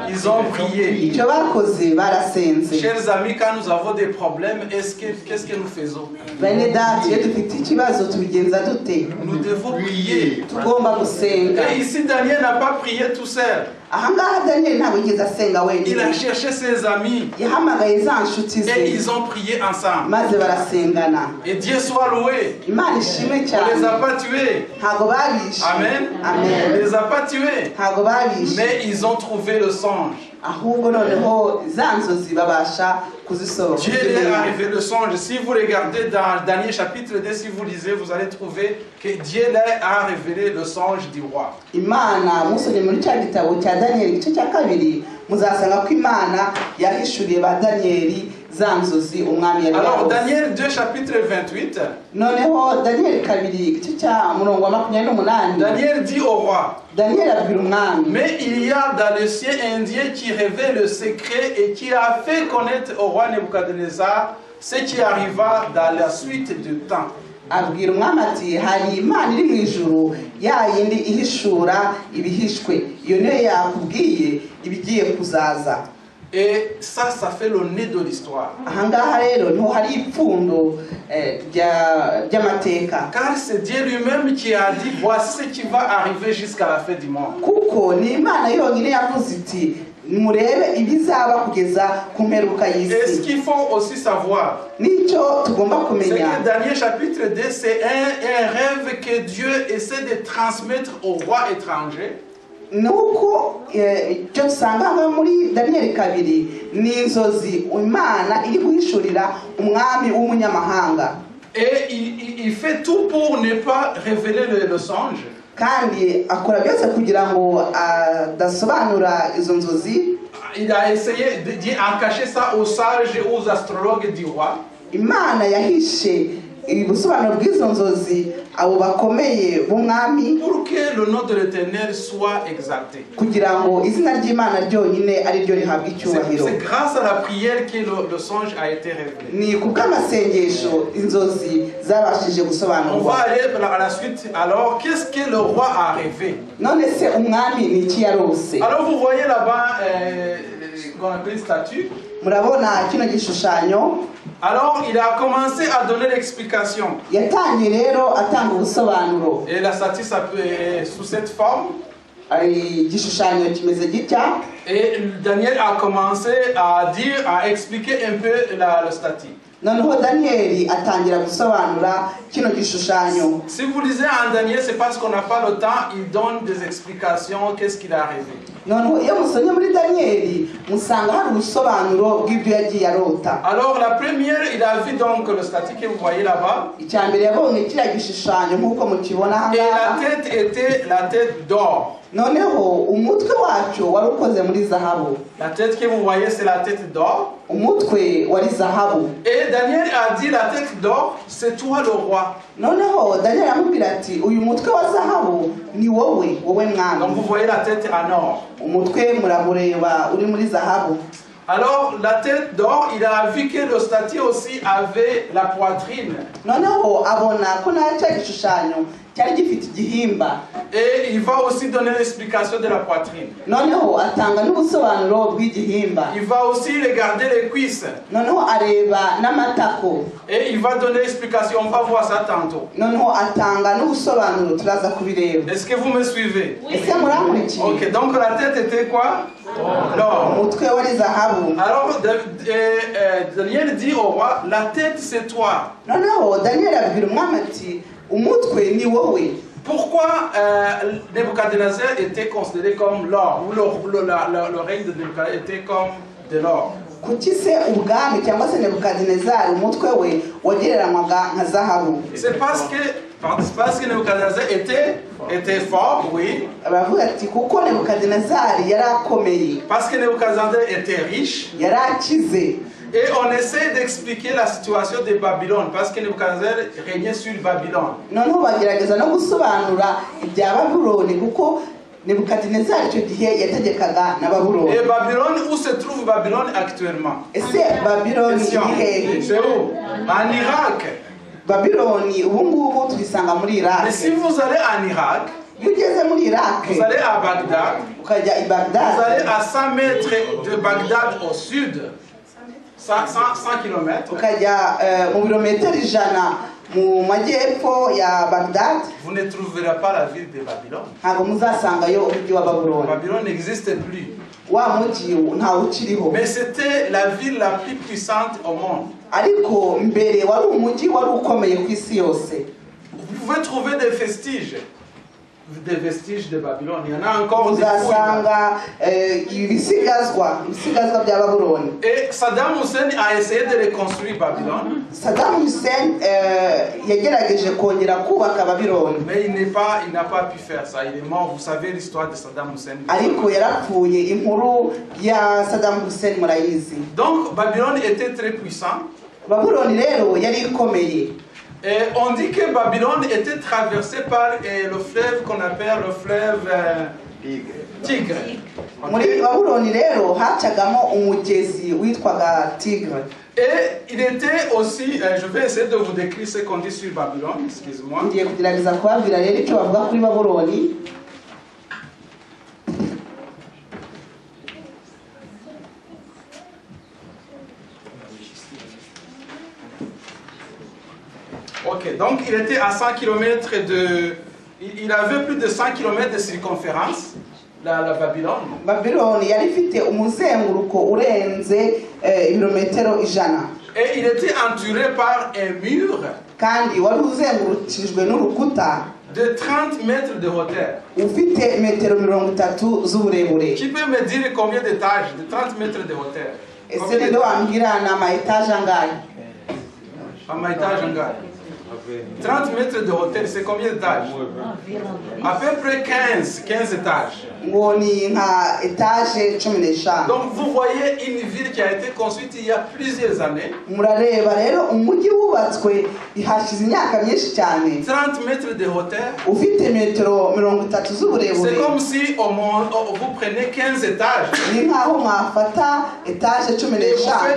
Speaker 4: Ils ont prié.
Speaker 3: Icyo bakoze barasenze.
Speaker 4: Chers amis, quand nous avons des problèmes, qu'est-ce que nous faisons?
Speaker 3: Bene data iyo dufite ikibazo tubigenza dute?
Speaker 4: Nous devons prier.
Speaker 3: Tugomba gusenga.
Speaker 4: Et ici, Daniel n'a pas prié tout seul.
Speaker 3: Ahangaha Daniel ntabwo yigeze asenga
Speaker 4: Il a
Speaker 3: wenyine.
Speaker 4: cherché ses amis
Speaker 3: Yahamagaye za nshuti
Speaker 4: et
Speaker 3: ze
Speaker 4: ils ont prié ensemble.
Speaker 3: maze barasengana.
Speaker 4: Et Dieu Dieu soit loué.
Speaker 3: imana ishimwe
Speaker 4: On ne les
Speaker 3: cyane
Speaker 4: a pas tués.
Speaker 3: ntago babishe
Speaker 4: Amen. On
Speaker 3: amen
Speaker 4: ne les a pas tués.
Speaker 3: ntago babishe
Speaker 4: Mais ils ont trouvé le songe.
Speaker 3: ahubwo noneho za nzozi babasha
Speaker 4: Dieu leur a
Speaker 3: kuzisohora.
Speaker 4: révélé le songe. Si vous regardez dans Daniel chapitre 2, si vous lisez, vous allez trouver que Dieu leur a révélé le songe du roi.
Speaker 3: Imana musomye muri cya gitabo cya Daniel igice cya kabiri muzasanga ko Imana yahishuriye ba Daniel za nzozi umwami yari
Speaker 4: Alors
Speaker 3: yavuze.
Speaker 4: Daniel 2 chapitre 28,
Speaker 3: Noneho Daniel kabiri igice cya murongo wa 28
Speaker 4: Daniel dit au roi,
Speaker 3: Daniel abwira umwami
Speaker 4: mais il y a dans le ciel un Dieu qui révèle le secret et qui a fait connaître au roi Nebuchadnezzar ce qui arriva dans la suite du temps.
Speaker 3: abwira umwami ati hari Imana iri mu ijuru ya yindi ihishura ibihishwe iyo niyo yakubwiye ibigiye kuzaza.
Speaker 4: Et ça fait le nez de l'histoire.
Speaker 3: Ahangaha rero niho hari ipfundo ry'amateka
Speaker 4: Car c'est Dieu lui-même qui a dit voici ce qui va arriver jusqu'à la fin du monde.
Speaker 3: kuko ni Imana yonyine yavuze iti murebe ibizaba kugeza ku mperuka
Speaker 4: Et ce
Speaker 3: y'isi.
Speaker 4: qu'il faut aussi savoir,
Speaker 3: Nicyo tugomba
Speaker 4: c'est
Speaker 3: kumenya
Speaker 4: que Daniel chapitre 2, c'est un rêve que Dieu essaie de transmettre au roi étranger.
Speaker 3: nuko icyo dusanga hano muri Daniel kabiri ni inzozi Imana iri guhishurira umwami w'umunyamahanga.
Speaker 4: Et il fait tout pour ne pas révéler le songe.
Speaker 3: Kandi akora byose kugira ngo adasobanura izo nzozi.
Speaker 4: Il a essayé de cacher ça aux sages et aux astrologues du roi.
Speaker 3: Imana yahishe ubusobanuro bw'izo nzozi abo bakomeye b'umwami
Speaker 4: Pour que le nom de l'Éternel soit exalté.
Speaker 3: kugira ngo izina ry'Imana ryonyine ari ryo rihabwa icyubahiro.
Speaker 4: C'est grâce à la prière que le songe a été révélé.
Speaker 3: Ni ku bw'amasengesho inzozi zabashije
Speaker 4: On va
Speaker 3: gusobanurwa.
Speaker 4: aller à la suite. Alors, qu'est-ce que le roi a rêvé?
Speaker 3: None se umwami ni iki yarose?
Speaker 4: Alors, vous voyez là-bas qu'on appelle une statue.
Speaker 3: Murabona kino gishushanyo
Speaker 4: Alors, il a commencé à donner l'explication.
Speaker 3: yatangiye rero atanga ubusobanuro.
Speaker 4: Et la statue s'appelle sous cette forme.
Speaker 3: Igishushanyo kimeze gitya.
Speaker 4: Et Daniel a commencé à dire, à expliquer un peu le statut.
Speaker 3: Noneho Daniel atangira gusobanura kino gishushanyo.
Speaker 4: Si vous lisez en Daniel, c'est parce qu'on n'a pas le temps, il donne des explications, qu'est-ce qu'il a rêvé.
Speaker 3: Noneho iyo musomye muri Daniel musanga hari ubusobanuro bw'ibyo yagiye arota.
Speaker 4: Alors la première, il a vu donc le statut que vous voyez là-bas.
Speaker 3: Icyambere yabonye kiriya gishushanyo nk'uko mukibona
Speaker 4: Et
Speaker 3: ahangaha.
Speaker 4: la tête était la tête d'or.
Speaker 3: Noneho umutwe wacyo wari ukoze muri zahabu.
Speaker 4: La tête que vous voyez, c'est la tête d'or.
Speaker 3: Umutwe wari zahabu.
Speaker 4: Et Daniel a dit, la tête d'or, c'est toi le roi.
Speaker 3: Noneho Daniel aramubwira ati uyu mutwe wa zahabu ni wowe
Speaker 4: Donc
Speaker 3: mwami.
Speaker 4: vous voyez la tête en or.
Speaker 3: Umutwe muramureba uri muri zahabu.
Speaker 4: Alors la tête d'or, il a vu que le statut aussi avait la poitrine.
Speaker 3: Noneho abona ko na cya gishushanyo cyari gifite igihimba.
Speaker 4: Et il va aussi donner l'explication de la poitrine.
Speaker 3: Noneho atanga n'ubusobanuro bw'igihimba.
Speaker 4: Il va aussi regarder les cuisses.
Speaker 3: Noneho areba n'amatako.
Speaker 4: Et il va donner l'explication, on va voir ça tantôt.
Speaker 3: Noneho atanga n'ubusobanuro turaza kubireba.
Speaker 4: Est-ce que vous me suivez?
Speaker 3: Ese muramurikiye?
Speaker 4: Ok, donc la tête était quoi? L'or.
Speaker 3: Umutwe wari zahabu.
Speaker 4: Alors Daniel dit au roi, la tête c'est toi.
Speaker 3: Noneho Daniel abwira umwami ati umutwe ni wowe.
Speaker 4: Pourquoi Nebuchadnezzar était considéré comme l'or, ou le règne de Nebuchadnezzar était comme de l'or?
Speaker 3: Kuki se ubwami cyangwa se Nebukadinezari umutwe we wagereranywaga nka zahabu?
Speaker 4: C'est parce que Nebuchadnezzar était fort, oui.
Speaker 3: Baravuga ati kuko Nebukadinezari yari akomeye,
Speaker 4: Parce que Nebuchadnezzar était riche.
Speaker 3: yari akize.
Speaker 4: Et on essaie d'expliquer la situation de Babylone, parce que Nebuchadnezzar régnait sur Babylone.
Speaker 3: Noneho bagerageza no gusobanura ibya Babuloni kuko Nebukadinezari icyo gihe yategekaga na Babuloni.
Speaker 4: Et Babylone, où se trouve Babylone actuellement?
Speaker 3: Ese Babuloni
Speaker 4: Question.
Speaker 3: iri hehe?
Speaker 4: C'est où? En Irak.
Speaker 3: Babuloni ubu ngubu tuyisanga muri Irak.
Speaker 4: Mais si vous allez en Irak,
Speaker 3: Iyo ugeze muri Irak
Speaker 4: vous allez à Bagdad,
Speaker 3: ukajya i
Speaker 4: vous allez
Speaker 3: Bagdad,
Speaker 4: à 100 mètres de Bagdad au sud. 100 km,
Speaker 3: ukajya mu birometero 100 mu majyepfo ya Bagdad,
Speaker 4: vous ne trouverez pas la ville de Babylone.
Speaker 3: ntabwo muzasangayo umujyi wa Babuloni.
Speaker 4: Babylone n'existe plus.
Speaker 3: Wa mujyi ntawe ukiriho.
Speaker 4: Mais c'était la ville la plus puissante au monde.
Speaker 3: Ariko mbere wari umujyi wari ukomeye ku isi yose.
Speaker 4: Vous pouvez trouver des vestiges de Babylone. Il y en a encore des
Speaker 3: Uzasanga ibisigazwa bya Babuloni.
Speaker 4: Et Saddam Hussein a essayé de reconstruire Babylone.
Speaker 3: Saddam Hussein yagerageje kongera kubaka Babyloni.
Speaker 4: Mais il n'a pas pu faire ça. Il est mort. Vous savez l'histoire de Saddam Hussein.
Speaker 3: Ariko yarapfuye, inkuru ya Saddam Hussein murayizi.
Speaker 4: Donc Babylone était très puissant.
Speaker 3: Babyloni rero yari ikomeye.
Speaker 4: Et on dit que Babylone était traversée par le fleuve qu'on appelle le fleuve Tigre.
Speaker 3: Muri Babyloni rero hacagamo umugezi witwaga Tigre.
Speaker 4: Et il était aussi, je vais essayer de vous décrire ce qu'on dit sur Babylone, excusez-moi.
Speaker 3: Ngiye kugerageza kubabwira rero icyo bavuga kuri Babyloni.
Speaker 4: Ok, donc il était à 100 km de... Il avait plus de 100 km de circonférence, la Babylone.
Speaker 3: Babyloni yari ifite umuzenguruko urenze ibirometero 100.
Speaker 4: Et il était entouré par un mur
Speaker 3: Kandi wari uzengurukijwe n'urukuta
Speaker 4: de 30 mètres de hauteur.
Speaker 3: ufite metero 30 z'uburebure.
Speaker 4: Qui peut me dire combien d'étages de 30 mètres de hauteur?
Speaker 3: Ese ninde wambwira na amaetaje angahe?
Speaker 4: Un étage en gare. 30 mètres de hauteur, c'est combien d'étages? À peu près 15 étages.
Speaker 3: Ngo ni nka etaje 15.
Speaker 4: Donc vous voyez une ville qui a été construite il y a plusieurs années.
Speaker 3: Murareba rero umujyi wubatswe ihashize imyaka myinshi cyane.
Speaker 4: 30 mètres de hauteur.
Speaker 3: Ufite metero 30
Speaker 4: C'est
Speaker 3: z'uburebure.
Speaker 4: comme si vous prenez 15 étages
Speaker 3: Ni nkaho mwafata etaje
Speaker 4: et vous
Speaker 3: 15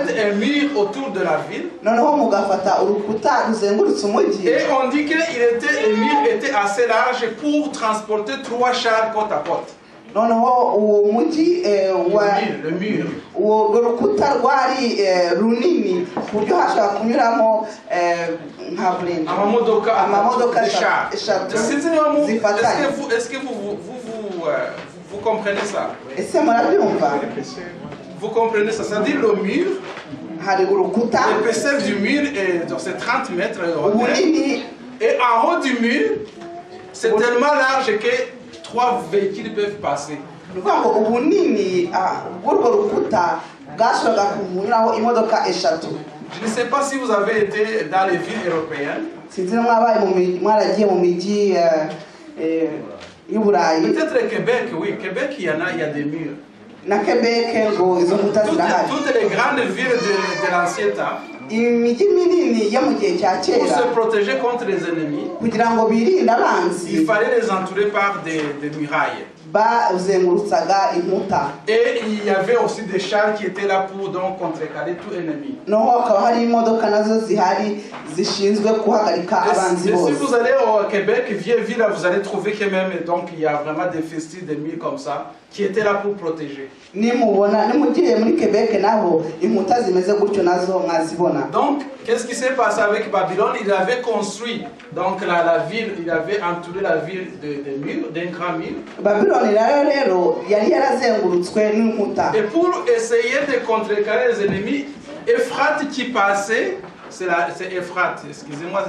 Speaker 4: faites un mur autour de la ville.
Speaker 3: noneho mugafata urukuta ruzengurutse umujyi.
Speaker 4: Et on dit que le mur était assez large pour transporter 3 chars côte à côte.
Speaker 3: Noneho uwo mujyi
Speaker 4: Le mur.
Speaker 3: uwo rukuta rwari runini ku buryo hashobora kunyuramo nka burende amamodoka eshatu zifatanye.
Speaker 4: Est-ce que vous comprenez ça?
Speaker 3: Ese murabyumva?
Speaker 4: Vous comprenez ça? C'est-à-dire le mur,
Speaker 3: Hari urukuta
Speaker 4: l'épaisseur du mur est dans ces 30 mètres de hauteur.
Speaker 3: ubunini,
Speaker 4: Et en haut du mur, c'est tellement large que 3 véhicules peuvent passer.
Speaker 3: ni ukuvuga ngo ubunini bw'urwo rukuta bwashoboraga kunyuraho imodoka eshatu.
Speaker 4: Je ne sais pas si vous avez été dans les villes européennes.
Speaker 3: Sinzi mwaragiye mu mijyi y'Uburayi.
Speaker 4: Peut-être Québec, oui. Québec, il y a des murs.
Speaker 3: Na Quebec ngo izo nkuta zirahari.
Speaker 4: Toutes les grandes villes de l'ancien temps,
Speaker 3: Imijyi minini yo mu gihe cya
Speaker 4: pour se
Speaker 3: kera
Speaker 4: protéger contre les ennemis,
Speaker 3: kugira ngo birinde abanzi
Speaker 4: il fallait les entourer par des murailles.
Speaker 3: bazengurutsaga inkuta.
Speaker 4: Et il y avait aussi des chars qui étaient là pour donc contrecarrer tout ennemi.
Speaker 3: Noneho hakaba hari imodoka nazo zihari zishinzwe guhagarika abanzi
Speaker 4: Et si
Speaker 3: bose.
Speaker 4: vous allez au Québec, vieille ville, vous allez trouver que même donc il y a vraiment des vestiges de murs comme ça qui étaient là pour protéger.
Speaker 3: Nimugiye muri Quebec naho inkuta zimeze gutyo nazo mwazibona.
Speaker 4: Donc, qu'est-ce qui s'est passé avec Babylone? Il avait construit donc la ville, il avait entouré la ville de murs, d'un grand mur.
Speaker 3: Babyloni rero yari yarazengurutswe n'inkuta.
Speaker 4: Et pour essayer de contrecarrer les ennemis, Euphrate qui passait, c'est Euphrate, excusez-moi,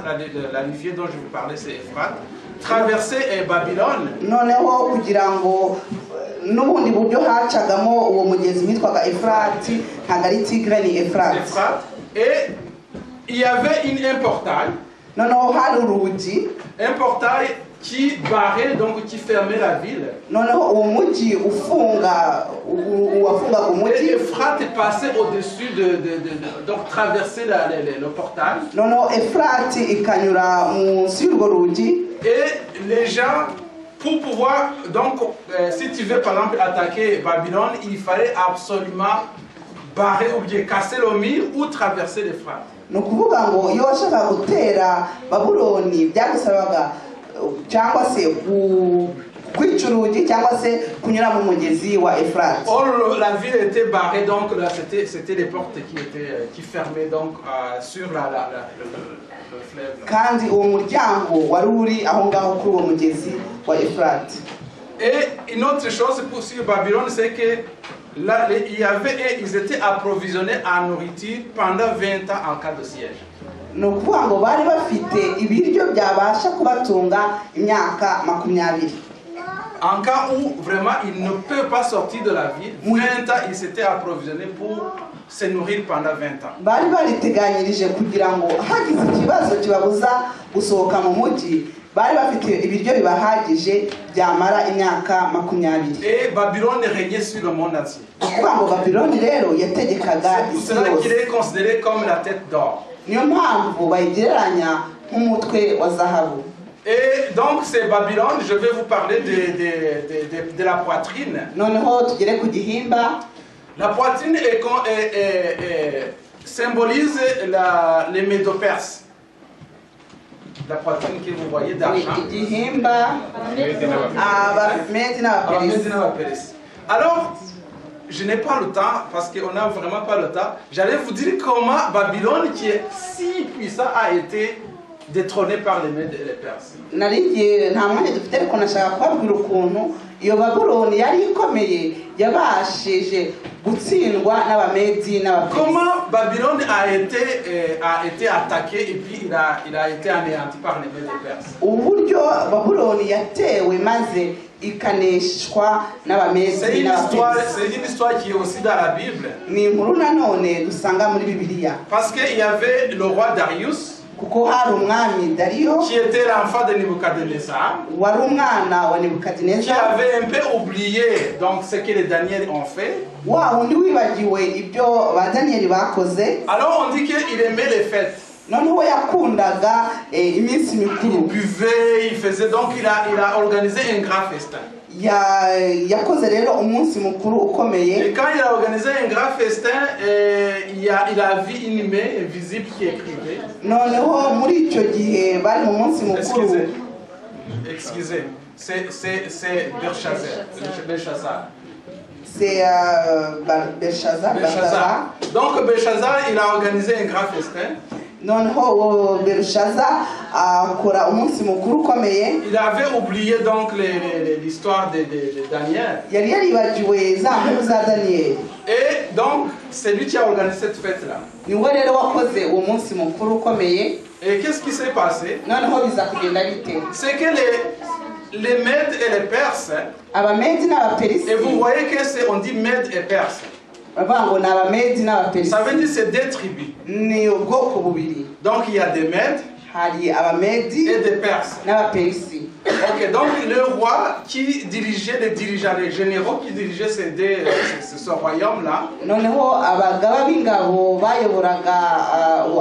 Speaker 4: la rivière dont je vous parlais, c'est Euphrate, traversait Babylone.
Speaker 3: Noneho kugira ngo n'ubundi buryo hacagamo uwo mugezi witwaga Efrati, ntabwo ari Tigre ni Efrati.
Speaker 4: Et il y avait un portail.
Speaker 3: Noneho hari urugi.
Speaker 4: Un portail qui barrait, donc qui fermait la ville.
Speaker 3: Noneho uwo mujyi wafungaga umujyi.
Speaker 4: Et Euphrate passait au-dessus donc traversait le portail.
Speaker 3: Noneho Efrati ikanyura munsi y'urwo rugi.
Speaker 4: Et les gens, pour pouvoir, donc, si tu veux par exemple attaquer Babylone, il fallait absolument barrer ou bien casser le mur ou traverser l'Euphrate.
Speaker 3: Ni ukuvuga ngo iyo washaka gutera Babuloni byagusabaga cyangwa se kwica urugi cyangwa se kunyura mu mugezi wa Efurati.
Speaker 4: Or, la ville était barrée, donc là, c'était les portes qui fermaient donc, sur le fleuve.
Speaker 3: Kandi uwo muryango wari uri aho ngaho kuri uwo mugezi wa Efurati.
Speaker 4: Et une autre chose sur Babylone, c'est que là, ils étaient approvisionnés en nourriture pendant 20 ans en cas de siège.
Speaker 3: Ni ukuvuga ngo bari bafite ibiryo byabasha kubatunga imyaka 20.
Speaker 4: En cas où vraiment ils ne peuvent pas sortir de la ville, 20 ans ils s'étaient approvisionnés pour se nourrir pendant 20 ans.
Speaker 3: Bari bariteganyirije kugira ngo hagize ikibazo kibabuza gusohoka mu mujyi, bari bafite ibiryo bibahagije byamara imyaka 20.
Speaker 4: Et Babylone régnait sur le monde entier.
Speaker 3: Ukuvuga ngo Babylone rero yategekaga
Speaker 4: C'est
Speaker 3: isi
Speaker 4: pour cela qu'il
Speaker 3: yose.
Speaker 4: est considéré comme la tête d'or.
Speaker 3: Niyo mpamvu bayigereranya nk'umutwe wa zahabu.
Speaker 4: Et donc c'est Babylone, je vais vous parler de la poitrine.
Speaker 3: Noneho tugere ku gihimba.
Speaker 4: La poitrine symbolise les Médo-Perses. La poitrine que vous voyez d'argent.
Speaker 3: Igihimba Abamedi n'Abaperesi.
Speaker 4: Alors, je n'ai pas le temps, parce qu'on n'a vraiment pas le temps. J'allais vous dire comment Babylone, qui est si puissant, a été détrôné par les Mèdes et les Perses.
Speaker 3: Narigiye nta mwanya dufite ariko nashaka kubabwira ukuntu iyo Babuloni yari ikomeye yabashije gutsindwa n'Abamedi n'Abaperesi.
Speaker 4: Comment Babylone a été attaqué et puis il a été anéanti par les Mèdes et les Perses.
Speaker 3: Uburyo Babuloni yatewe maze ikaneshwa n'Abamedi n'Abaperesi.
Speaker 4: C'est une histoire qui est aussi dans la Bible.
Speaker 3: Ni inkuru nanone dusanga muri Bibiliya.
Speaker 4: Parce qu'il y avait le roi Darius,
Speaker 3: Kuko hari umwami Dariyo
Speaker 4: qui était l'enfant de Nebuchadnezzar,
Speaker 3: wari umwana wa
Speaker 4: qui
Speaker 3: Nebukadineza,
Speaker 4: avait un peu oublié donc ce que les Daniel ont fait.
Speaker 3: wa undi wibagiwe ibyo ba Danieli bakoze.
Speaker 4: Alors on dit qu'il aimait les fêtes.
Speaker 3: Noneho yakundaga iminsi
Speaker 4: Il
Speaker 3: mikuru.
Speaker 4: buvait, il faisait, donc il a organisé un grand festin.
Speaker 3: Yakoze rero umunsi mukuru ukomeye.
Speaker 4: Et quand il a organisé un grand festin, il a vu une main invisible qui écrivait.
Speaker 3: Noneho muri icyo gihe bari mu munsi mukuru.
Speaker 4: Excusez, c'est Belshazzar.
Speaker 3: C'est Belshazzar.
Speaker 4: Donc Belshazzar, il a organisé un grand festin.
Speaker 3: Noneho Belshazzar akora umunsi mukuru ukomeye.
Speaker 4: Il avait oublié donc l'histoire de Daniel.
Speaker 3: Yari yaribagiwe za nkuru za Danieli.
Speaker 4: Et donc, c'est lui qui a organisé cette fête-là.
Speaker 3: Niwe rero wakoze uwo munsi mukuru ukomeye.
Speaker 4: Et qu'est-ce qui s'est passé?
Speaker 3: Noneho biza kugenda bite?
Speaker 4: C'est que les Mèdes et les Perses,
Speaker 3: Abamedi n'Abaperesi.
Speaker 4: et vous voyez que on dit Mèdes et Perses.
Speaker 3: Bavuga ngo ni Abamedi n'Abaperesi.
Speaker 4: Ça veut dire c'est deux tribus.
Speaker 3: Ni ubwoko bubiri.
Speaker 4: Donc il y a des Mèdes
Speaker 3: Hari Abamedi
Speaker 4: et des Perses.
Speaker 3: n'Abaperesi.
Speaker 4: Ok, donc le roi qui dirigeait les dirigeants, les généraux qui dirigeaient ce royaume-là,
Speaker 3: Noneho abagaba b'ingabo bayoboraga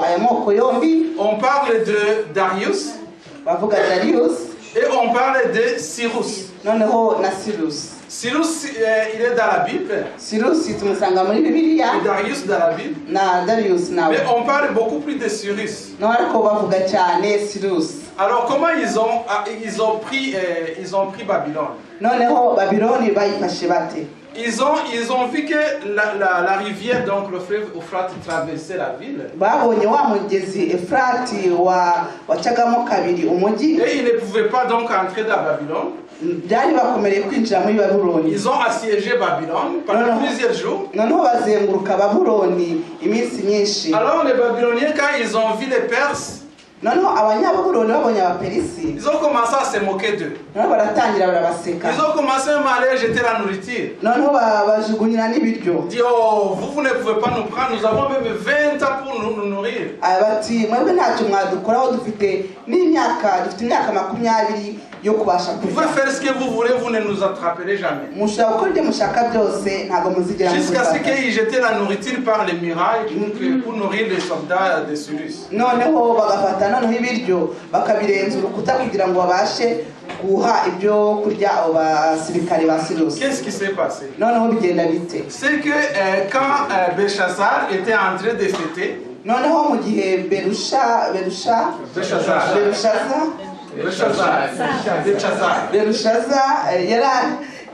Speaker 3: aya moko yombi,
Speaker 4: on parle de Darius
Speaker 3: bavuga Darius,
Speaker 4: et on parle de Cyrus.
Speaker 3: noneho na Cyrus.
Speaker 4: Cyrus, il est dans la Bible,
Speaker 3: Cyrus tumusanga muri Bibiliya,
Speaker 4: et Darius dans la Bible.
Speaker 3: na Darius nawe.
Speaker 4: Mais on parle beaucoup plus de Cyrus.
Speaker 3: No ariko bavuga cyane Cyrus.
Speaker 4: Alors comment ils ont pris Babylone?
Speaker 3: Noneho Babyloni bayifashe bate?
Speaker 4: Ils ont vu que la rivière, donc le fleuve Euphrate, traversait la ville.
Speaker 3: Babonye wa mugezi Efrati wacagamo kabiri umujyi.
Speaker 4: Et ils ne pouvaient pas donc entrer dans Babylone.
Speaker 3: Byari bakomereye kwinjira muri Babuloni.
Speaker 4: Ils ont assiégé Babylone pendant plusieurs jours.
Speaker 3: Noneho bazenguruka Babuloni iminsi myinshi.
Speaker 4: Alors les Babyloniens, quand ils ont vu les Perses,
Speaker 3: Noneho abanyababuloni babonye Abaperesi,
Speaker 4: ils ont commencé à se moquer d'eux.
Speaker 3: noneho baratangira barabaseka.
Speaker 4: Ils ont commencé même à aller jeter la nourriture.
Speaker 3: Noneho bajugunyira n'ibiryo.
Speaker 4: Dit, oh, vous ne pouvez pas nous prendre, nous avons même 20 ans pour nous nourrir.
Speaker 3: Bati mwebwe ntacyo mwadukoraho dufite imyaka 20 yo kubasha
Speaker 4: Vous pouvez
Speaker 3: kurya.
Speaker 4: faire ce que vous voulez, vous ne nous attraperez jamais.
Speaker 3: Mushaka gukora ibyo mushaka byose ntabwo muzigera
Speaker 4: Jusqu'à ce
Speaker 3: mubifata.
Speaker 4: qu'ils jetaient la nourriture par les murailles pour nourrir les soldats de Cyrus.
Speaker 3: Noneho bagafata noneho ibiryo bakabirenza urukuta kugira ngo babashe guha ibyo kurya abo basirikare ba Cyrus.
Speaker 4: Qu'est-ce qui s'est passé?
Speaker 3: Noneho bigenda bite?
Speaker 4: C'est que quand Belshazzar était en train de fêter,
Speaker 3: Noneho mu gihe Belshazzar Berushaza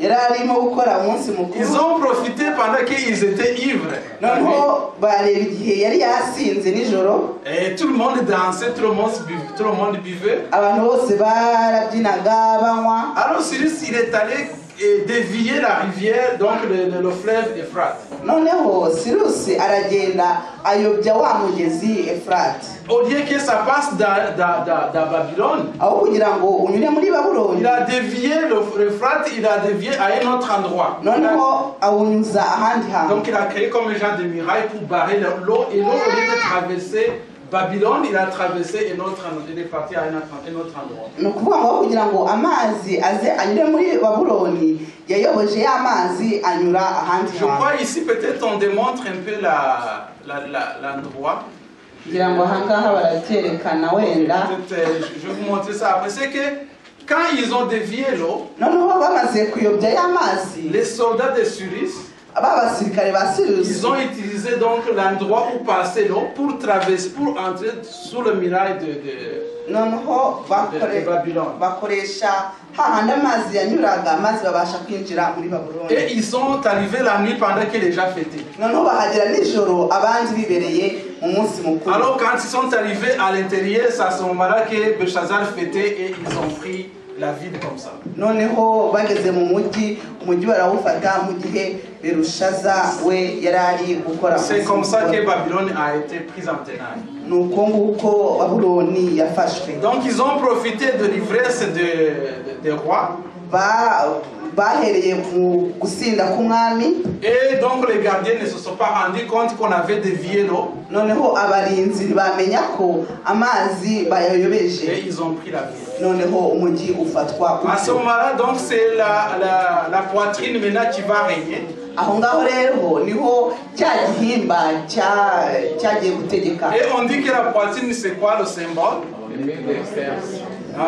Speaker 3: yari arimo gukora umunsi mukuru.
Speaker 4: Ils ont profité pendant qu'ils étaient ivres.
Speaker 3: Noneho bareba igihe yari yasinze nijoro.
Speaker 4: Et tout le monde dansait, tout le monde buvait.
Speaker 3: Abantu bose barabyinaga banywa.
Speaker 4: Alors Cyrus, il est allé dévier la rivière, donc le fleuve Euphrate.
Speaker 3: Noneho Cyrus aragenda ayobya wa mugezi Efrate.
Speaker 4: Au lieu que ça passe dans Babylone,
Speaker 3: aho kugira ngo unyure muri Babuloni,
Speaker 4: il a dévié l'Euphrate, il a dévié à un autre endroit.
Speaker 3: Noneho awunyuza ahandi hantu.
Speaker 4: Donc il a créé comme un genre de muraille pour barrer l'eau, et l'eau, au lieu de traverser Babylone, il a traversé un autre endroit, il est parti à un autre endroit.
Speaker 3: Ni ukuvuga ngo kugira ngo amazi aze anyure muri Babuloni, yayoboje amazi anyura ahandi
Speaker 4: Je
Speaker 3: hantu.
Speaker 4: crois ici peut-être on démontre un peu l'endroit.
Speaker 3: Kugira ngo ahangaha baratyerekana wenda.
Speaker 4: Je vais vous montrer ça après. C'est que quand ils ont dévié l'eau,
Speaker 3: Noneho bamaze kuyobya y'amazi,
Speaker 4: les soldats de Cyrus,
Speaker 3: abasirikare ba Cyrus
Speaker 4: ils ont utilisé donc l'endroit où passait l'eau pour traverser, pour entrer sous le muraille
Speaker 3: noneho
Speaker 4: de Babylone.
Speaker 3: bakoresha hahandi amazi yanyuraga maze babasha kwinjira muri Babuloni.
Speaker 4: Et ils sont arrivés la nuit pendant que les gens fêtaient.
Speaker 3: Noneho bahagera nijoro abandi bibereye mu munsi mukuru.
Speaker 4: Alors quand ils sont arrivés à l'intérieur, c'est à ce moment-là que Belshazzar fêtait et ils ont pris la ville comme ça.
Speaker 3: Noneho bageze mu mujyi barawufata mu gihe Berushaza we yarari gukora.
Speaker 4: C'est comme ça que Babylone a été prise en tenaille.
Speaker 3: Nuko nguko Babuloni yafashwe.
Speaker 4: Donc ils ont profité de l'ivresse des rois.
Speaker 3: Bahereye mu gusinda k'umwami.
Speaker 4: Et donc les gardiens ne se sont pas rendus compte qu'on avait dévié l'eau.
Speaker 3: Noneho abarinzi bamenya ko amazi bayayobeje.
Speaker 4: Et ils ont pris la ville.
Speaker 3: Noneho umujyi ufatwa.
Speaker 4: À ce moment-là, donc c'est la poitrine maintenant qui va régner.
Speaker 3: Aho ngaho rero niho cya gihimba cyagiye gutegeka.
Speaker 4: Et on dit que la poitrine c'est quoi le symbole?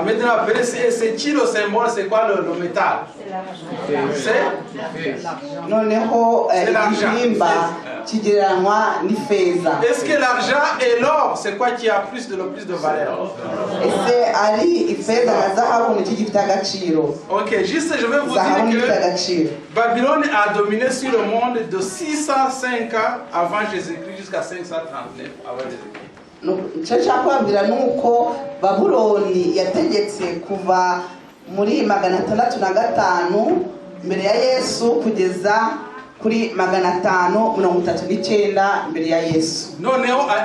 Speaker 4: Maintenant, c'est qui le symbole? C'est quoi le métal?
Speaker 3: Noneho igihimba kigereranywa n'ifeza.
Speaker 4: Est-ce que l'argent et l'or, c'est quoi qui a plus de valeur?
Speaker 3: Ese ari ifeza na zahabu ni gifite agaciro?
Speaker 4: Ok, juste je vais vous dire que Babylone a dominé sur le monde de 605 ans avant Jésus-Christ jusqu'à 539 avant Jésus-Christ.
Speaker 3: Icyo nshaka kubabwira ni uko Babuloni yategetse kuva muri 605 mbere ya Yesu kugeza kuri 539 mbere ya Yesu.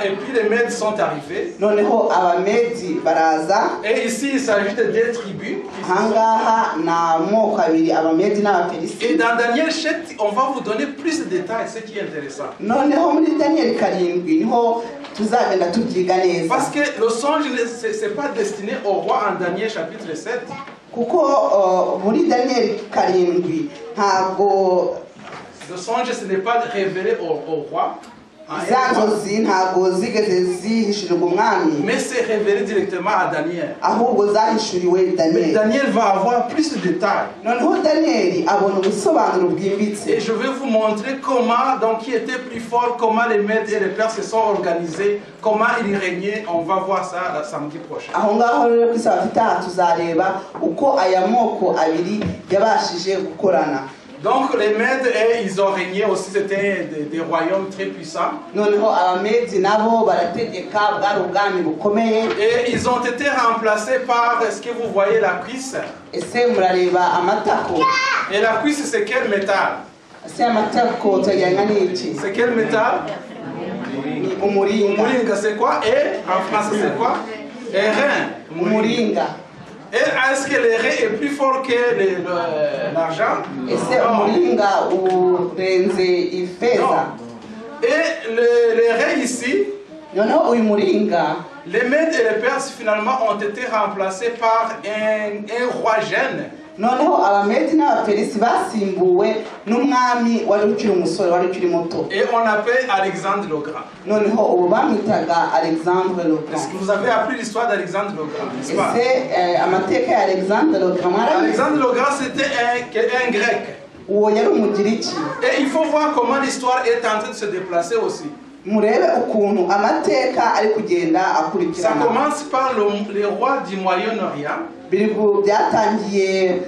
Speaker 4: Et puis les Mèdes sont arrivés.
Speaker 3: Noneho abamedi baraza.
Speaker 4: Et ici il s'agit de 2 tribus.
Speaker 3: Ahangaha na moko abiri abamedi n'abaperisi.
Speaker 4: Et dans Daniel 7, on va vous donner plus de détails, ce qui est intéressant.
Speaker 3: Noneho muri Daniel 7 niho tuzagenda tubyiga neza.
Speaker 4: Parce que le songe c'est pas destiné au roi en Daniel chapitre 7.
Speaker 3: Kuko muri Daniel 7 ntago
Speaker 4: le songe ce n'est pas révélé au roi. Mais c'est révélé directement à Daniel. Mais Daniel va avoir plus de détails. Et je vais vous montrer comment, donc qui était plus fort, comment les Mèdes et les Perses se sont organisés, comment ils régnaient. On va voir ça le samedi prochain. Donc les Mèdes, ils ont régné aussi, c'était des royaumes très puissants. Et ils ont été remplacés par, est-ce que vous voyez la cuisse? Et la cuisse, c'est quel métal? C'est quel métal? Umuringa, c'est quoi? Et en français, c'est quoi? Et rein. Et est-ce que le rein est plus fort que l'argent? Non. Et le rein ici, les Mèdes et les Perses finalement ont été remplacés par un roi jeune. Et on appelle Alexandre le Grand. Est-ce que vous avez appris l'histoire d'Alexandre le Grand, n'est-ce pas? Alexandre le Grand, c'était un grec. Et il faut voir comment l'histoire est en train de se déplacer aussi.
Speaker 3: murebe ukuntu amateka ari kugenda
Speaker 4: Ça
Speaker 3: akurikirana.
Speaker 4: commence par les rois du Moyen-Orient,
Speaker 3: Birigo byatangiye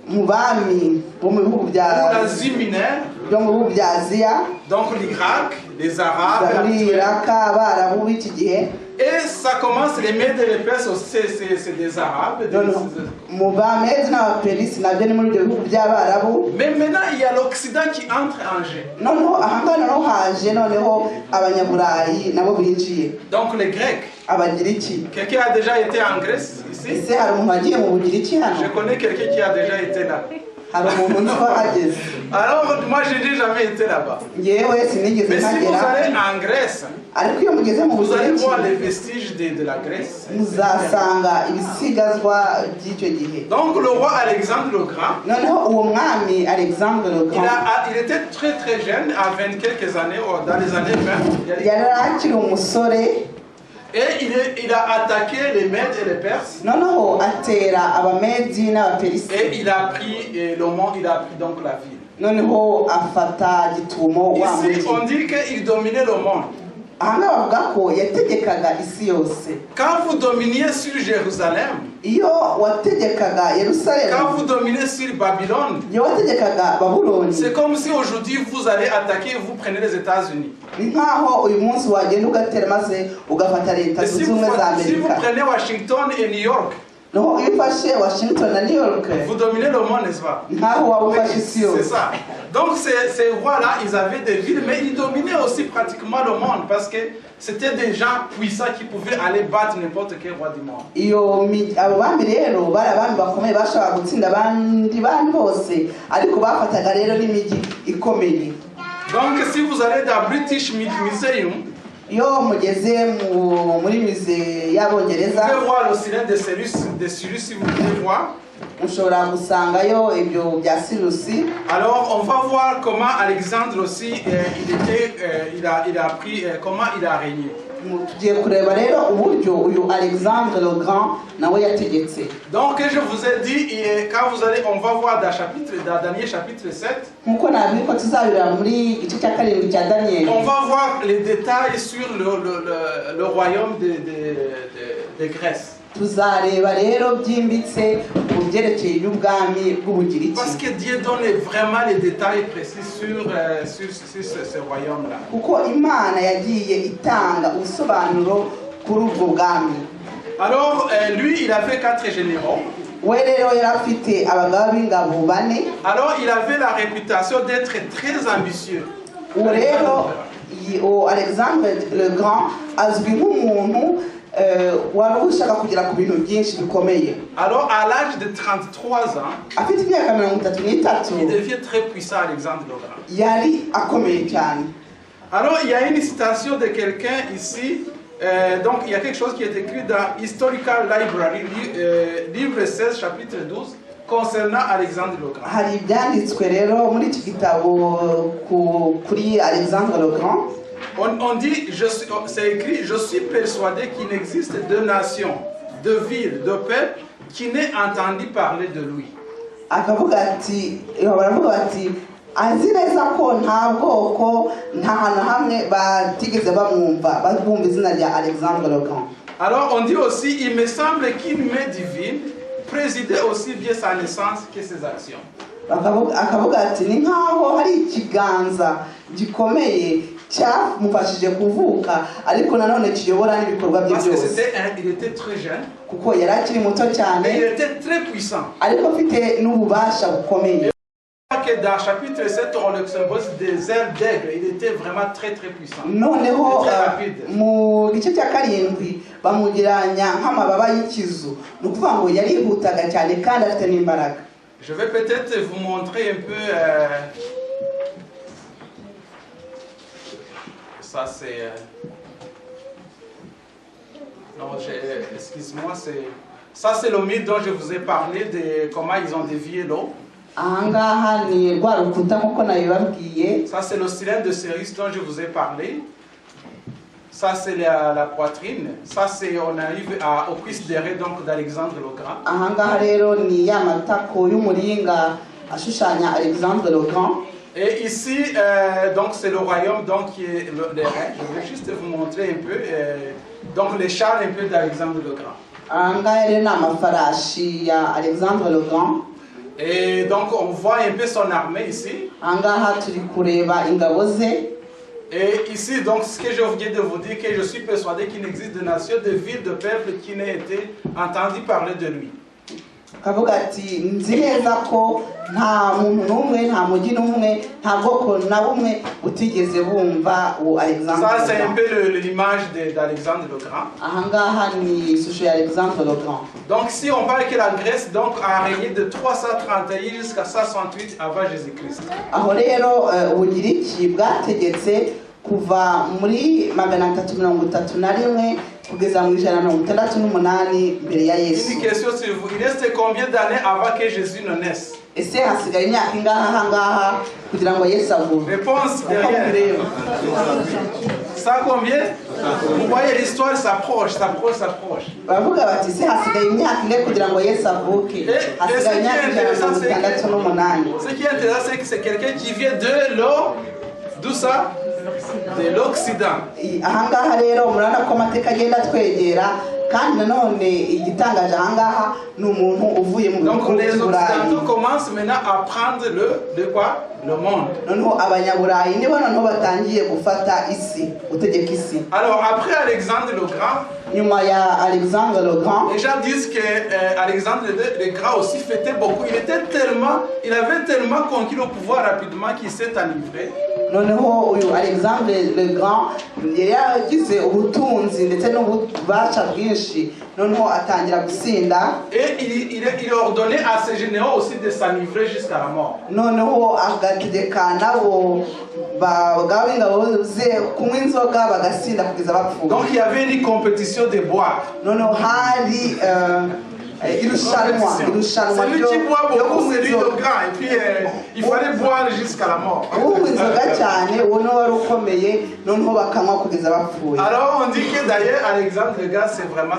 Speaker 3: mu bami bo mu bihugu
Speaker 4: ou
Speaker 3: bya
Speaker 4: l'Asie mineure,
Speaker 3: byo mu bihugu bya Aziya,
Speaker 4: donc l'Irak, les Arabes.
Speaker 3: muri Iraka, Abarabu b'iki gihe.
Speaker 4: Et ça commence, les Mèdes et les Perses aussi, c'est des Arabes.
Speaker 3: Mu Bamedi n'Abaperisi nabyo ni muri ibyo bihugu by'Abarabu.
Speaker 4: Mais maintenant, il y a l'Occident qui entre en jeu.
Speaker 3: Noneho ahangaha noneho haje noneho abanyaburayi nabo binjiye,
Speaker 4: Donc les Grecs.
Speaker 3: Abagiriki.
Speaker 4: Quelqu'un a déjà été en Grèce ici?
Speaker 3: Ese hari umuntu wagiye mu Bugiriki hano?
Speaker 4: Je connais quelqu'un qui a déjà été là.
Speaker 3: Hari umuntu nzi ko ahageze?
Speaker 4: Alors, moi, je n'ai jamais été là-bas.
Speaker 3: Ngewe sinigeze
Speaker 4: Mais si vous
Speaker 3: nkagera,
Speaker 4: allez en Grèce,
Speaker 3: ariko iyo mugeze mu
Speaker 4: vous allez
Speaker 3: Bugiriki
Speaker 4: voir les vestiges de la Grèce.
Speaker 3: muzasanga ibisigazwa by'icyo gihe.
Speaker 4: Donc, le roi Alexandre le Grand,
Speaker 3: Noneho uwo mwami Alexandre le Grand
Speaker 4: il était très très jeune, à 20 quelques années, ou dans les années 20.
Speaker 3: yari akiri umusore,
Speaker 4: Et il a attaqué les Mèdes et les Perses.
Speaker 3: noneho atera Abamedi n'Abaperisi,
Speaker 4: Et il a pris le monde, il a pris donc la ville.
Speaker 3: noneho afata gitumo wa
Speaker 4: Ici,
Speaker 3: mujyi.
Speaker 4: on dit qu'il dominait le monde.
Speaker 3: Ahangaha bavuga ko yategekaga isi yose.
Speaker 4: Quand vous dominiez sur Jérusalem,
Speaker 3: Iyo wategekaga
Speaker 4: quand
Speaker 3: Yerusalemu,
Speaker 4: vous dominez sur Babylone,
Speaker 3: iyo wategekaga Babuloni,
Speaker 4: c'est comme si aujourd'hui vous allez attaquer et vous prenez les États-Unis.
Speaker 3: ni nkaho uyu munsi wagenda ugatera maze ugafata Leta
Speaker 4: Et si
Speaker 3: Zunze
Speaker 4: vous,
Speaker 3: Ubumwe za
Speaker 4: si vous
Speaker 3: Amerika.
Speaker 4: prenez Washington et New York,
Speaker 3: Noneho iyo ufashe Washington na New York,
Speaker 4: vous dominez le monde, n'est-ce pas?
Speaker 3: nkaho waba ufashe isi
Speaker 4: C'est
Speaker 3: yose.
Speaker 4: ça. Donc ces rois-là, ils avaient des villes, mais ils dominaient aussi pratiquement le monde parce que c'était des gens puissants qui pouvaient aller battre n'importe quel roi du monde.
Speaker 3: Abo bami rero bari abami bakomeye bashobora gutsinda abandi bami bose, ariko bafataga rero n'imijyi ikomeye.
Speaker 4: Donc si vous allez dans British Museum,
Speaker 3: Iyo mugeze muri musée y'Abongereza,
Speaker 4: vous pouvez voir le cylindre de Cyrus si vous voulez voir.
Speaker 3: mushobora gusangayo ibyo bya Sirusi.
Speaker 4: Alors on va voir comment Alexandre aussi, il a pris, comment il a régné.
Speaker 3: Tugiye kureba rero uburyo uyu Alexandre le Grand nawe yategetse.
Speaker 4: Donc je vous ai dit, quand vous allez, on va voir dans Daniel chapitre 7,
Speaker 3: Nkuko nabwiye ko tuzabira muri igice cya karindwi cya Daniyeli,
Speaker 4: on va voir les détails sur le royaume de Grèce.
Speaker 3: tuzareba rero byimbitse ku byerekeye y'ubwami bw'Ubugiriki.
Speaker 4: Parce que Dieu donne vraiment les détails précis sur ce royaume-là.
Speaker 3: Kuko Imana yagiye itanga ubusobanuro kuri ubwo bwami.
Speaker 4: Alors lui, il avait 4 généraux.
Speaker 3: We rero yari afite abagaba b'ingabo bane.
Speaker 4: Alors il avait la réputation d'être très ambitieux.
Speaker 3: Uwo rero Alexandre le Grand azwi nk'umuntu wari ushaka kugera ku bintu byinshi bikomeye.
Speaker 4: Alors à l'âge de 33 ans,
Speaker 3: Afite imyaka 33,
Speaker 4: il devient très puissant, Alexandre le Grand.
Speaker 3: yari akomeye cyane.
Speaker 4: Alors il y a une citation de quelqu'un ici. Donc il y a quelque chose qui est écrit dans Historical Library, livre 16, chapitre 12, concernant Alexandre le Grand.
Speaker 3: Hari ibyanditswe rero muri iki gitabo kuri Alexandre le Grand.
Speaker 4: On dit, c'est écrit, je suis persuadé qu'il n'existe de nation, de ville, de peuple qui n'ait entendu parler de lui.
Speaker 3: Akavuga ati, baravuga bati, azi neza ko nta bwoko nta hantu hamwe batigeze bamwumva izina rya Alexandre le Grand.
Speaker 4: Alors on dit aussi, il me semble qu'une main divine présidait aussi bien sa naissance que ses actions.
Speaker 3: Akavuga ati ni nkaho hari ikiganza gikomeye cyamufashije kuvuka, ariko nanone kiyobora n'ibikorwa bye
Speaker 4: Parce que
Speaker 3: byose.
Speaker 4: il était très jeune,
Speaker 3: Kuko yari akiri muto
Speaker 4: mais il
Speaker 3: cyane,
Speaker 4: était très puissant.
Speaker 3: ariko afite n'ububasha bukomeye.
Speaker 4: Que dans chapitre 7, on le symbole des ailes d'aigle. Il était vraiment très très puissant.
Speaker 3: Noneho
Speaker 4: Très rapide.
Speaker 3: mu gice cya karindwi bamugiranya nk'amababa y'ikizu, ni ukuvuga ngo yarihutaga cyane kandi afite n'imbaraga.
Speaker 4: Je vais peut-être vous montrer un peu. Ça c'est. Non, excuse-moi, ça c'est le mythe dont je vous ai parlé de comment ils ont dévié l'eau.
Speaker 3: Ahangaha ni rwa rukuta nk'uko nabibabwiye.
Speaker 4: Ça c'est le cylindre de Cyrus dont je vous ai parlé. Ça c'est la poitrine. Ça c'est, on arrive au cuisse d'Éré, donc d'Alexandre le Grand.
Speaker 3: Ahangaha rero ni ya matako y'umuringa ashushanya Alexandre le Grand.
Speaker 4: Et ici, donc c'est le royaume donc, qui est les reins. Je vais juste vous montrer un peu. Donc les chars un peu d'Alexandre le Grand.
Speaker 3: ahangaha rero ni amafarashi ya Alexandre le Grand.
Speaker 4: Et donc on voit un peu son armée ici.
Speaker 3: Ahangaha turi kureba ingabo ze.
Speaker 4: Et ici, donc, ce que je viens de vous dire, que je suis persuadé qu'il n'existe de nation, de ville, de peuple qui n'ait été entendu parler de lui.
Speaker 3: Kavuga ati nzi neza ko nta muntu n'umwe nta mujyi n'umwe nta bwoko na bumwe butigeze bumva uwo Alexandre.
Speaker 4: Ça, c'est un peu l'image d'Alexandre le Grand.
Speaker 3: Ahangaha ni ishusho ya Alexandre le Grand.
Speaker 4: Donc, si on parle que la Grèce donc, a régné de 331 jusqu'à 168 avant Jésus-Christ.
Speaker 3: Aho rero Ubugiriki bwategetse kuva muri 331 kugeza mu 168 mbere ya Yesu.
Speaker 4: Une question sur vous. Il reste combien d'années avant que Jésus ne naisse?
Speaker 3: Ese hasigaye imyaka ingaha ahangaha kugira ngo Yesu avuke?
Speaker 4: Réponse derrière. Ça combien? Vous voyez l'histoire s'approche.
Speaker 3: Bavuga bati se hasigaye imyaka ingahe kugira ngo Yesu avuke? Hasigaye imyaka 168.
Speaker 4: Ce qui est intéressant, c'est que c'est quelqu'un qui vient de l'eau. D'où ça? De l'Occident.
Speaker 3: Ahangaha rero murana ko amateka agenda twegera kandi nanone igitangaje ahangaha ni umuntu uvuye mu
Speaker 4: Donc
Speaker 3: bihugu
Speaker 4: les
Speaker 3: by'Uburayi.
Speaker 4: Occidentaux commencent maintenant à prendre le monde.
Speaker 3: Noneho abanyaburayi nibo noneho batangiye gufata isi, gutegeka isi.
Speaker 4: Alors après Alexandre le Grand,
Speaker 3: Nyuma ya Alexandre le Grand,
Speaker 4: les gens disent que Alexandre le Grand aussi fêtait beaucoup. Il avait tellement conquis le pouvoir rapidement qu'il s'est enivré.
Speaker 3: noneho uyu Alexandre le Grand yari yagize ubutunzi ndetse n'ububasha bwinshi, noneho atangira gusinda.
Speaker 4: Et il ordonnait à ses généraux aussi de s'enivrer jusqu'à la mort.
Speaker 3: Noneho agategeka nabo bagaba ingabo ze kunywa inzoga bagasinda kugeza bapfuye.
Speaker 4: Donc il y avait une compétition de boire.
Speaker 3: Noneho hari irushanwa
Speaker 4: Celui qui boit beaucoup, c'est lui le grand. Et puis il fallait boire jusqu'à la mort.
Speaker 3: unywa inzoga cyane uwo niwe wari ukomeye, noneho bakanywa kugeza bapfuye.
Speaker 4: Alors on dit que d'ailleurs Alexandre le Grand,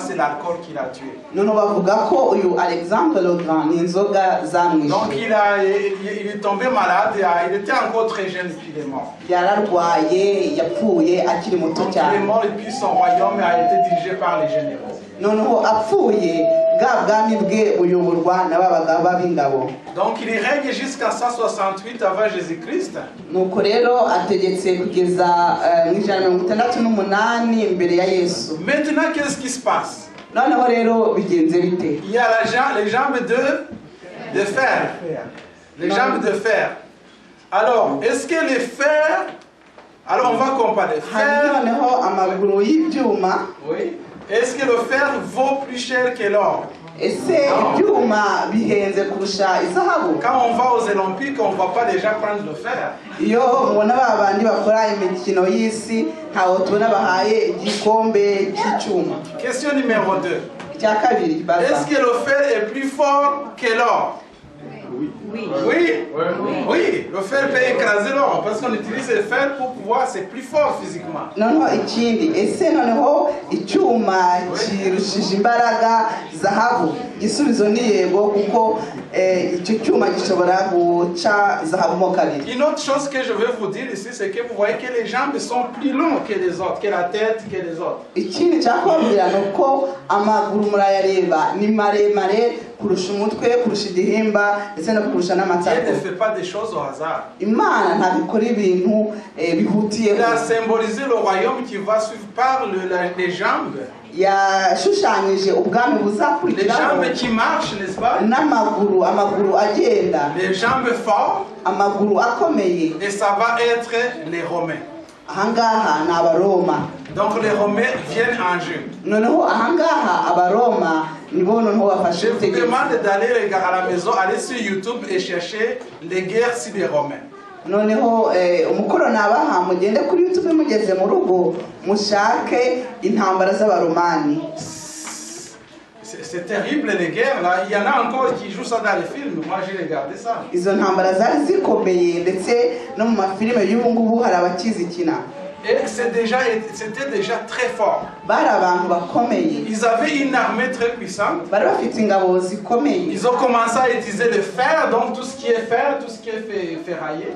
Speaker 4: c'est l'alcool qui l'a tué.
Speaker 3: Noneho bavuga ko uyu Alexandre le Grand ni inzoga zamwishe.
Speaker 4: Donc il est tombé malade, il était encore très jeune et puis il est mort.
Speaker 3: Yararwaye yapfuye akiri muto
Speaker 4: Il est
Speaker 3: cyane.
Speaker 4: mort et puis son royaume a été dirigé par les généraux.
Speaker 3: Noneho apfuye bwa bwami bwe buyoborwa n'ababagaba b'ingabo.
Speaker 4: Donc il règne jusqu'à 168 avant Jésus-Christ.
Speaker 3: Nuko rero ategetse kugeza mu 168 mbere ya Yesu.
Speaker 4: Maintenant, qu'est-ce qui se passe?
Speaker 3: Noneho rero bigenze bite?
Speaker 4: Il y a les jambes de fer. Les jambes de fer. Alors, est-ce que les fers... Alors, on va comparer.
Speaker 3: Hari
Speaker 4: Fer,
Speaker 3: noneho amaguru y'ibyuma.
Speaker 4: oui. Est-ce que le fer vaut plus cher que l'or?
Speaker 3: Ese ibyuma bihenze kurusha izahabu?
Speaker 4: Quand on va aux Olympiques, on ne va pas déjà prendre le fer.
Speaker 3: Iyo mubona babandi bakora imikino y'isi ntaho tubona bahaye igikombe cy'icyuma.
Speaker 4: Question numéro 2.
Speaker 3: Icya kabiri kibaza.
Speaker 4: Est-ce que le fer est plus fort que l'or? Oui, le fer peut écraser l'or parce qu'on utilise le fer pour pouvoir, c'est plus fort physiquement.
Speaker 3: Noneho ikindi, ese noneho icyuma kirushije imbaraga zahabu? Igisubizo ni yego, kuko icyo cyuma gishobora guca zahabu mo kabiri.
Speaker 4: Une autre chose que je veux vous dire ici, c'est que vous voyez que les jambes sont plus longues que les autres, que la tête que les autres.
Speaker 3: Ikindi cyakwambira ni uko amaguru murayareba ni maremare kurusha umutwe, kurusha igihimba ndetse no kurusha
Speaker 4: Dieu ne
Speaker 3: n'amatako.
Speaker 4: fait pas des choses au hasard.
Speaker 3: Imana ntabikora ibintu bihutiyeho.
Speaker 4: Il a symbolisé le royaume qui va suivre par les jambes.
Speaker 3: Yashushanyije ubwami
Speaker 4: Les
Speaker 3: buzakurikiraho
Speaker 4: jambes qui marchent, n'est-ce pas?
Speaker 3: n'amaguru, amaguru agenda,
Speaker 4: Les jambes fortes,
Speaker 3: amaguru akomeye.
Speaker 4: et ça va être les Romains.
Speaker 3: Ahangaha ni Abaroma.
Speaker 4: Donc les Romains viennent en jeu.
Speaker 3: Noneho ahangaha Abaroma nibo noneho bafashe
Speaker 4: Je vous
Speaker 3: ubutegetsi.
Speaker 4: demande d'aller à la maison, aller sur YouTube et chercher les guerres sur les Romains.
Speaker 3: Noneho umukoro nabaha mugende kuri YouTube mugeze mu rugo mushake intambara z'Abaromani.
Speaker 4: C'est terrible les guerres là. Il y en a encore qui jouent ça dans les films. Moi j'ai regardé ça.
Speaker 3: Izo ntambara zari zikomeye ndetse no mu mafilime y'ubu ngubu hari abakizikina.
Speaker 4: Et c'était déjà très fort.
Speaker 3: bari abantu bakomeye,
Speaker 4: Ils avaient une armée très puissante.
Speaker 3: bari bafite ingabo zikomeye.
Speaker 4: Ils ont commencé à utiliser le fer, donc tout ce qui est fer, tout ce qui est ferraillé,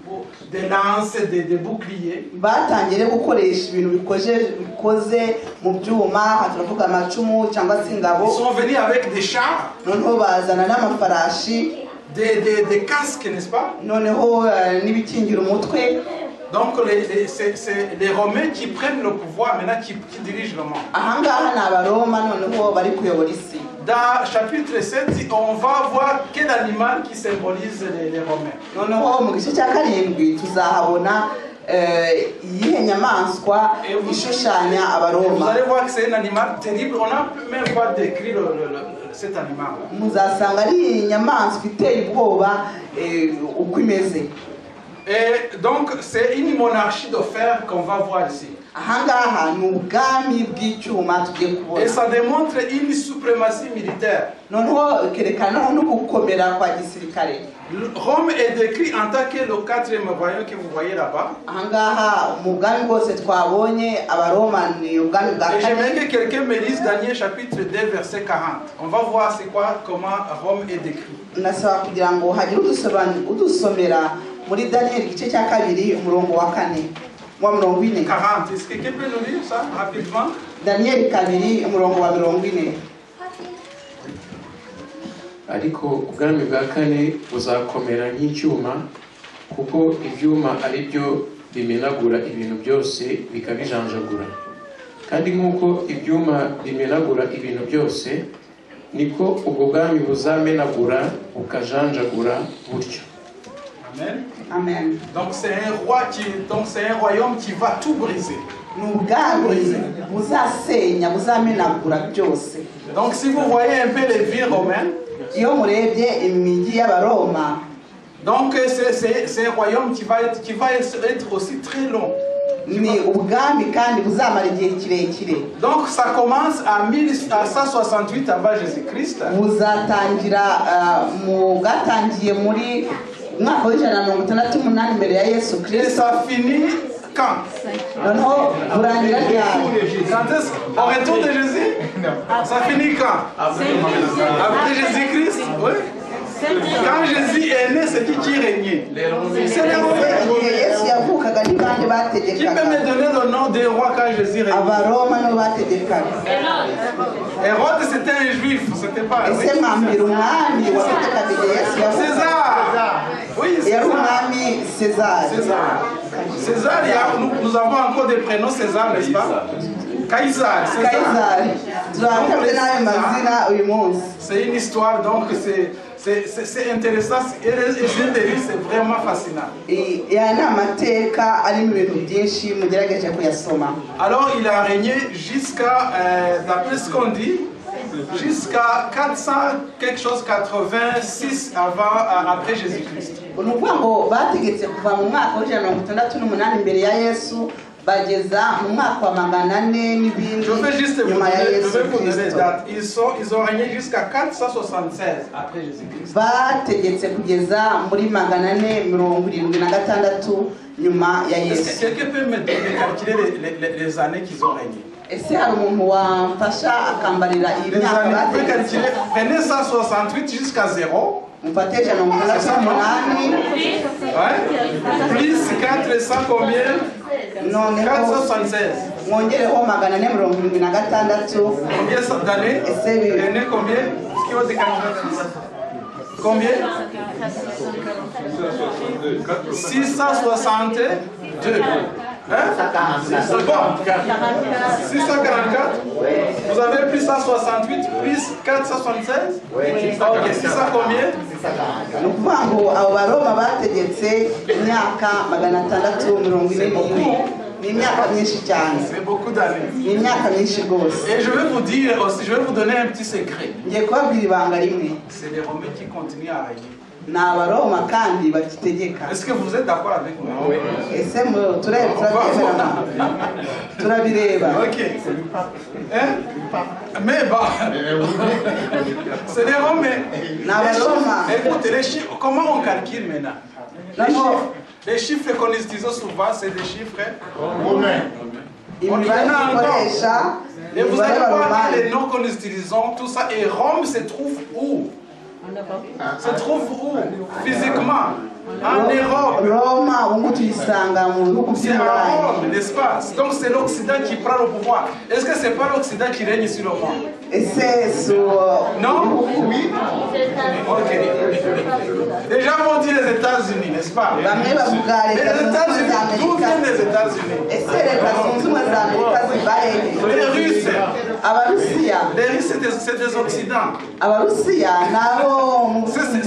Speaker 4: pour des lances, des boucliers.
Speaker 3: Batangire gukoresha ibintu bikoze mu byuma, turavuga amacumu cyangwa se
Speaker 4: Ils
Speaker 3: ingabo.
Speaker 4: sont venus avec des chars,
Speaker 3: Noneho bazana n'amafarashi,
Speaker 4: des casques, n'est-ce pas?
Speaker 3: noneho n'ibikingira umutwe.
Speaker 4: Donc c'est les Romains qui prennent le pouvoir maintenant, qui dirigent le monde.
Speaker 3: Ahangaha ni Abaroma noneho bari kuyobora isi.
Speaker 4: Dans chapitre 7, on va voir quel animal qui symbolise les Romains.
Speaker 3: Noneho mu gice cya karindwi tuzahabona iyihe nyamaswa ishushanya
Speaker 4: Vous
Speaker 3: Abaroma.
Speaker 4: allez voir que c'est un animal terrible. On n'a même pas décrit cet animal.
Speaker 3: Muzasanga ari inyamaswa iteye ubwoba uko imeze.
Speaker 4: Et donc c'est une monarchie de fer qu'on va voir ici.
Speaker 3: Ahangaha ni ubwami bw'icyuma tugiye
Speaker 4: Et
Speaker 3: kubona.
Speaker 4: ça démontre une suprématie militaire.
Speaker 3: Noneho kerekana no gukomera kwa gisirikare.
Speaker 4: Rome est décrit en tant que le quatrième royaume que vous voyez là-bas.
Speaker 3: Ahangaha mu bwami bwose twabonye Abaroma ni ubwami bwa
Speaker 4: Et j'aimerais
Speaker 3: kane.
Speaker 4: que quelqu'un me lise Daniel chapitre 2 verset 40. On va voir c'est quoi, comment Rome est décrit.
Speaker 3: Nasaba kugira ngo hagire udusomera muri Daniel igice cya kabiri umurongo wa 4 wa 40.
Speaker 4: 40. Est-ce que quelqu'un peut nous lire ça rapidement?
Speaker 3: Daniel kabiri umurongo wa 40.
Speaker 5: ariko ubwami bwa kane buzakomera nk'icyuma kuko ibyuma ari byo bimenagura ibintu byose bikabijanjagura kandi nk'uko ibyuma bimenagura ibintu byose niko ubwo bwami buzamenagura bukajanjagura butyo.
Speaker 4: Amen.
Speaker 3: Amen.
Speaker 4: Donc c'est un royaume qui va tout briser.
Speaker 3: Ni ubwami buzasenya buzamenagura byose.
Speaker 4: Donc si vous voyez un peu les villes romaines,
Speaker 3: Iyo murebye imijyi y'Abaroma,
Speaker 4: donc c'est un royaume qui va être aussi très long.
Speaker 3: ni ubwami kandi buzamara igihe kirekire.
Speaker 4: Donc ça commence à 168 avant Jésus-Christ.
Speaker 3: Buzatangira bwatangiye muri mwaka w'168 mbere ya Yesu
Speaker 4: Et
Speaker 3: Kristo.
Speaker 4: ça finit quand?
Speaker 3: Noneho burangira ryari?
Speaker 4: Quand est-ce au retour de Jésus? Ça finit quand? Après Jésus-Christ? Oui. Quand Jésus est né, c'est qui régnait? C'est les Romains.
Speaker 3: Igihe Yesu yavukaga ni bande
Speaker 4: Qui peut
Speaker 3: bategekaga?
Speaker 4: me donner le nom des rois quand Jésus régnait?
Speaker 3: Abaroma nibo bategekaga.
Speaker 4: Hérode c'était un juif, c'était pas un
Speaker 3: Ese mwambira umwami wategekaga igihe Yesu yavukaga?
Speaker 4: César. Oui,
Speaker 3: Yari
Speaker 4: César.
Speaker 3: umwami César.
Speaker 4: César, nous avons encore des prénoms César, n'est-ce pas? Caïsar, César.
Speaker 3: Kayizari. Turafite n'ayo mazina uyu munsi.
Speaker 4: C'est une histoire, donc c'est intéressant. Et les livres, c'est vraiment fascinant.
Speaker 3: Aya ni amateka arimo ibintu byinshi mugerageje kuyasoma.
Speaker 4: Alors, il a régné jusqu'à, d'après ce qu'on dit, jusqu'à 400, quelque chose, 86 après Jésus-Christ.
Speaker 3: Ni ukuvuga ngo bategetse kuva mu mwaka w'168 mbere ya Yesu bageza mu mwaka wa 400 n'ibindi
Speaker 4: Je vais juste vous
Speaker 3: nyuma ya
Speaker 4: donner,
Speaker 3: Yesu
Speaker 4: je vais vous donner les
Speaker 3: Kristo.
Speaker 4: dates. Ils ont régné jusqu'à 476 après Jésus-Christ.
Speaker 3: Bategetse kugeza muri 476 nyuma ya
Speaker 4: Est-ce
Speaker 3: Yesu.
Speaker 4: que quelqu'un peut me calculer les années qu'ils ont régné?
Speaker 3: Ese hari umuntu wamfasha akambarira iyi
Speaker 4: Les
Speaker 3: myaka
Speaker 4: années, vous pouvez
Speaker 3: bategetse?
Speaker 4: calculer, prenez 168 jusqu'à 0.
Speaker 3: Mufate 168
Speaker 4: Ouais. Plus 400 combien?
Speaker 3: noneho
Speaker 4: 476.
Speaker 3: mwongereho 476.
Speaker 4: Combien d'années?
Speaker 3: Ese bi-
Speaker 4: René, combien? Est-ce qu'il y a des calculatrices? Combien? 662. Hein? C'est bon. 644. Vous avez plus 168 plus 476? Ok, 600 combien?
Speaker 3: ni ukuvuga ngo abo baroma bategetse imyaka 642. Ni imyaka myinshi cyane.
Speaker 4: C'est beaucoup d'années.
Speaker 3: Ni imyaka myinshi rwose.
Speaker 4: Et je vais vous dire aussi, je vais vous donner un petit secret.
Speaker 3: Ngiye kubabwira ibanga rimwe.
Speaker 4: C'est les Romains qui continuent à régner.
Speaker 3: Ni Abaroma kandi bakitegeka.
Speaker 4: Est-ce que vous êtes d'accord avec moi? Oui.
Speaker 3: Ese turabyemerana? Turabireba.
Speaker 4: Ok. Hein? Mais bah, c'est les Romains.
Speaker 3: Ni Abaroma.
Speaker 4: Écoutez, les chiffres, comment on calcule maintenant? Les
Speaker 3: Noneho
Speaker 4: chiffres. Les chiffres qu'on utilise souvent, c'est des chiffres.
Speaker 3: imibare dukoresha
Speaker 4: Et vous
Speaker 3: imibare
Speaker 4: allez voir
Speaker 3: y'abaromani.
Speaker 4: que les noms que nous utilisons, tout ça, et Rome se trouve où? Se trouve où? Physiquement. En Europe.
Speaker 3: Roma ubu ngubu tuyisanga mu bihugu
Speaker 4: C'est à
Speaker 3: by'uburayi.
Speaker 4: Rome, n'est-ce pas? Donc c'est l'Occident qui prend le pouvoir. Est-ce que c'est pas l'Occident qui règne sur le monde?
Speaker 3: Ese so
Speaker 4: Non? Oui. Ok. Les gens vont dire les États-Unis, n'est-ce pas?
Speaker 3: bamwe bavuga
Speaker 4: Mais
Speaker 3: leta
Speaker 4: les
Speaker 3: zunze ubumwe
Speaker 4: États-Unis,
Speaker 3: za
Speaker 4: d'où
Speaker 3: amerika
Speaker 4: viennent les États-Unis?
Speaker 3: ese leta zunze ubumwe za amerika ziva hehe?
Speaker 4: Les Russes.
Speaker 3: abarusiya
Speaker 4: Les Russes, c'est des Occidents.
Speaker 3: abarusiya nabo mu bihugu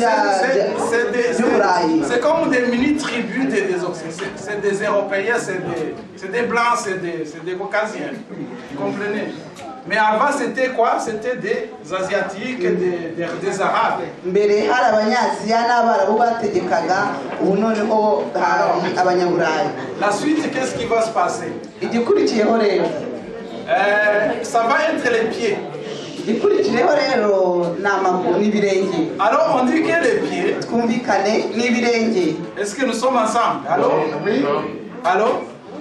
Speaker 3: by'uburayi.
Speaker 4: C'est comme des mini-tribus des Occidentaux. C'est des Européens, c'est des Blancs, c'est des Caucasiens. Vous comprenez? Mais avant, c'était quoi? C'était des Asiatiques, des Arabes.
Speaker 3: mbere hari abanyaziya n'abarabu bategekaga ubu noneho hari abanyaburayi.
Speaker 4: La suite, qu'est-ce qui va se passer?
Speaker 3: igikurikiyeho rero
Speaker 4: Ça va être les pieds.
Speaker 3: igikurikiyeho rero ni amaguru n'ibirenge.
Speaker 4: Alors, on dit que les pieds,
Speaker 3: twumvikane n'ibirenge.
Speaker 4: est-ce que nous sommes ensemble? Allô? Allô?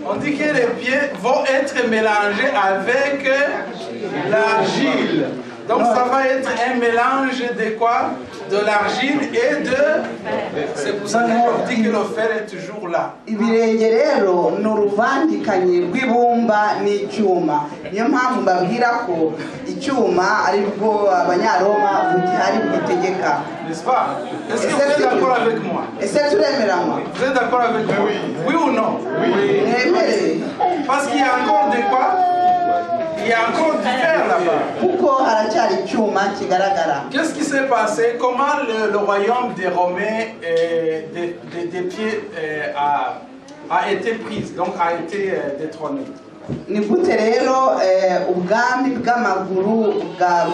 Speaker 4: On dit que les pieds vont être mélangés avec l'argile. Donc ça va être un mélange de quoi? De l'argile et de... C'est pour ça qu'on dit que le fer est toujours là.
Speaker 3: ibirenge rero ni uruvangikanye rw'ibumba n'icyuma. Niyo mpamvu mbabwira ko icyuma ari bwo abanyaroma bugihari bwitegeka.
Speaker 4: N'est-ce pas? Est-ce que vous êtes d'accord avec moi?
Speaker 3: ese turemeranywa?
Speaker 4: Vous êtes d'accord avec moi? Oui ou non?
Speaker 3: mwemere
Speaker 4: Parce qu'il y a encore de quoi? Il y a encore du fer là-bas.
Speaker 3: kuko haracyari icyuma kigaragara.
Speaker 4: Qu'est-ce qui s'est passé? Comment le royaume des Romains des pieds a été pris, donc a été détrôné?
Speaker 3: ni gute rero ubwami bw'amaguru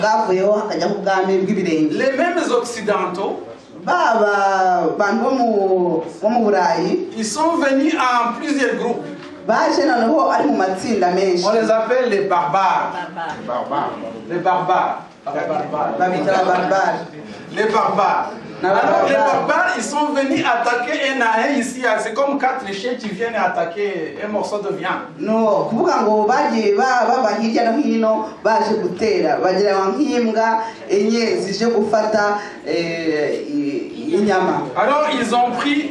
Speaker 3: bwavuyeho hakajyaho ubwami bw'ibirenge?
Speaker 4: Les mêmes occidentaux,
Speaker 3: baba bantu bo mu burayi
Speaker 4: ils sont venus en plusieurs groupes.
Speaker 3: baje noneho ari mu matsinda menshi.
Speaker 4: On les appelle les barbares. Les barbares.
Speaker 3: babita ababarbare.
Speaker 4: Les barbares. Alors les barbares, ils sont venus attaquer un à un ici. C'est comme 4 chiens qui viennent attaquer un morceau de viande.
Speaker 3: No kuvuga ngo bagiye baba hirya no hino baje gutera bagira nk'imbwa enye zije gufata inyama.
Speaker 4: Alors ils ont pris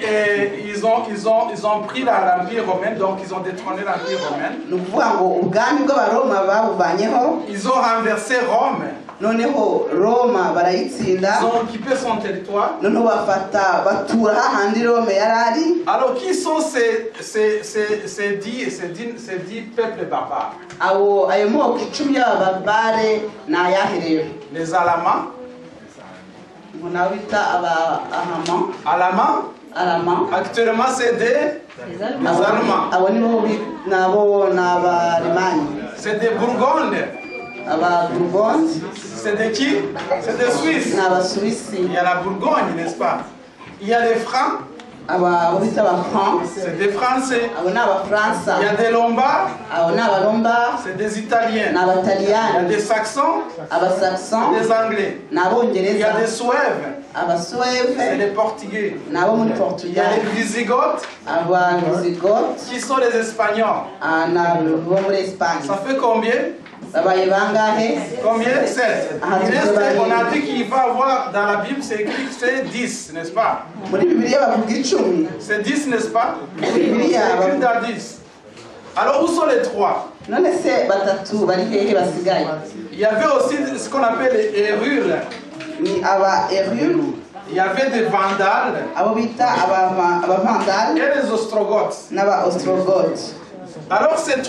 Speaker 4: l'empire romain, donc ils ont détrôné l'empire romain.
Speaker 3: Ni ukuvuga ngo ubwami bw'abaroma babuvanyeho.
Speaker 4: Ils ont renversé Rome.
Speaker 3: Noneho Roma barayitsinda.
Speaker 4: Ils ont occupé son territoire.
Speaker 3: Noneho bafata batura hahandi Rome yari ari.
Speaker 4: Alors qui sont ces dix peuples barbares?
Speaker 3: Ayo moko 10 y'ababarbare ni ayahe rero?
Speaker 4: Les Alamans.
Speaker 3: Munawita
Speaker 4: Alamans. Actuellement c'est des Allemands.
Speaker 3: abo nibo nabo n'abalemani.
Speaker 4: C'est des Bourgognes.
Speaker 3: Ababurgonde
Speaker 4: C'est de qui? C'est des Suisses.
Speaker 3: n'abasuwisi.
Speaker 4: Il y a la Bourgogne, n'est-ce pas? Il y a les Francs.
Speaker 3: abo bita abafran.
Speaker 4: C'est des Français.
Speaker 3: abo ni abafaransa.
Speaker 4: Il y a des Lombards.
Speaker 3: abo ni abaromba.
Speaker 4: C'est des Italiens. Il y a
Speaker 3: n'abataliyani.
Speaker 4: des Saxons.
Speaker 3: abasakson.
Speaker 4: Des Anglais. Il y a
Speaker 3: n'abongereza.
Speaker 4: des Suèves. C'est
Speaker 3: abasuweve
Speaker 4: les Portugais.
Speaker 3: n'abo muri
Speaker 4: Il y a
Speaker 3: Portugal.
Speaker 4: les Visigoths
Speaker 3: abavizigote
Speaker 4: qui sont les Espagnols.
Speaker 3: bo muri Espagne.
Speaker 4: Ça fait combien?
Speaker 3: babaye bangahe?
Speaker 4: Combien? 7. On a dit qu'il va avoir dans la Bible, c'est écrit que c'est 10, n'est-ce pas?
Speaker 3: muri bibiliya bavuga 10.
Speaker 4: C'est 10, n'est-ce pas?
Speaker 3: muri
Speaker 4: C'est
Speaker 3: bibiliya
Speaker 4: écrit dans 10. Alors où sont les 3?
Speaker 3: none se batatu bari hehe basigaye?
Speaker 4: Il y avait aussi ce qu'on appelle les Hérules.
Speaker 3: ni aba Erul.
Speaker 4: Il y avait des Vandales
Speaker 3: abo bita abavandale
Speaker 4: et les Ostrogoths.
Speaker 3: n'aba Ostrogoth.
Speaker 4: Alors ces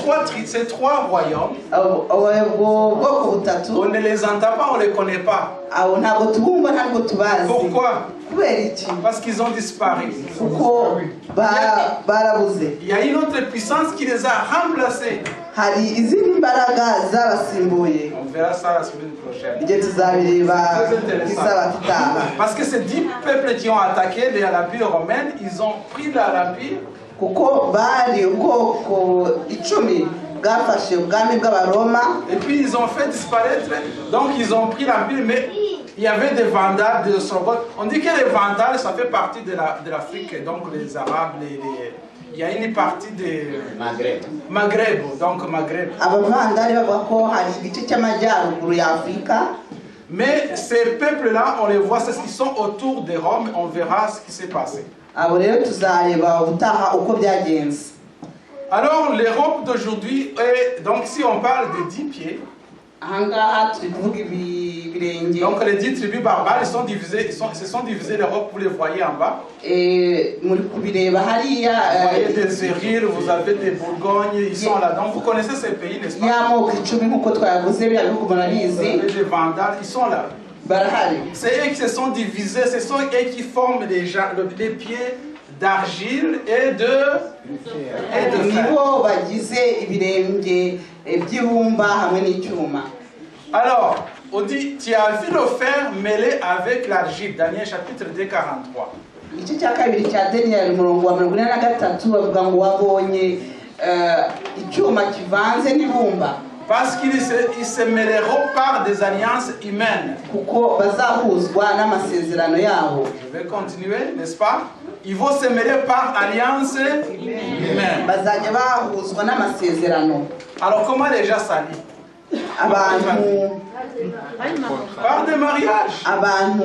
Speaker 4: trois royaumes,
Speaker 3: ubwo bwoko butatu
Speaker 4: on ne les entend pas, on ne les connaît pas.
Speaker 3: abo ntabwo tubumva ntabwo tubazi.
Speaker 4: Pourquoi?
Speaker 3: kubera iki?
Speaker 4: Parce qu'ils ont disparu.
Speaker 3: kuko barabuze.
Speaker 4: Il y a une autre puissance qui les a remplacés.
Speaker 3: hari izindi mbaraga zabasimbuye.
Speaker 4: On verra ça la semaine prochaine.
Speaker 3: igihe tuzabireba isabato itaha.
Speaker 4: Parce que ces 10 peuples qui ont attaqué l'empire romain, ils ont pris l'empire.
Speaker 3: kuko bari ubwoko 10 bwafashe ubwami bw'abaroma.
Speaker 4: Et puis ils ont fait disparaître. Donc ils ont pris l'empire, mais il y avait des Vandales, des Ostrogoths. On dit que les Vandales, ça fait partie de l'Afrique, donc les Arabes, il y a une partie de Maghreb, donc Maghreb.
Speaker 3: abavandari bavuga ko hari igice cy'amajyaruguru ya Afurika.
Speaker 4: Mais ces peuples-là, on les voit, ils sont autour de Rome, on verra ce qui s'est passé.
Speaker 3: Abo rero tuzareba ubutaha uko byagenze.
Speaker 4: Alors l'Europe d'aujourd'hui est, donc si on parle de 10 pieds,
Speaker 3: Ahangaha turi kuvuga ibirenge.
Speaker 4: donc les 10 tribus barbares, ils se sont divisés l'Europe, vous les voyez en bas.
Speaker 3: Muri kubireba hariya
Speaker 4: Vous voyez des Éryres, vous avez des Bourgognes, ils sont là. Donc vous connaissez ces pays, n'est-ce pas?
Speaker 3: y'amoko 10 nk'uko twayavuze biriya bihugu
Speaker 4: Vous
Speaker 3: murabizi
Speaker 4: avez des Vandales, ils sont là.
Speaker 3: barahari.
Speaker 4: C'est eux qui se sont divisés, ce sont eux qui forment les pieds d'argile et de fer.
Speaker 3: nibo bagize ibirenge by'ibumba hamwe n'icyuma.
Speaker 4: Alors, on dit, tu as vu le fer mêlé avec l'argile, Daniel chapitre 2, 43.
Speaker 3: Igice cya kabiri cya Daniel umurongo wa 43 bavuga ngo wabonye icyuma kivanze n'ibumba.
Speaker 4: Parce qu'ils se mêleront par des alliances humaines.
Speaker 3: Kuko bazahuzwa n'amasezerano yabo.
Speaker 4: Je vais continuer, n'est-ce pas? Ils vont se mêler par alliance humaine.
Speaker 3: Bazajya bahuzwa n'amasezerano.
Speaker 4: Alors comment les gens s'allient?
Speaker 3: Abantu
Speaker 4: Par des mariages.
Speaker 3: abantu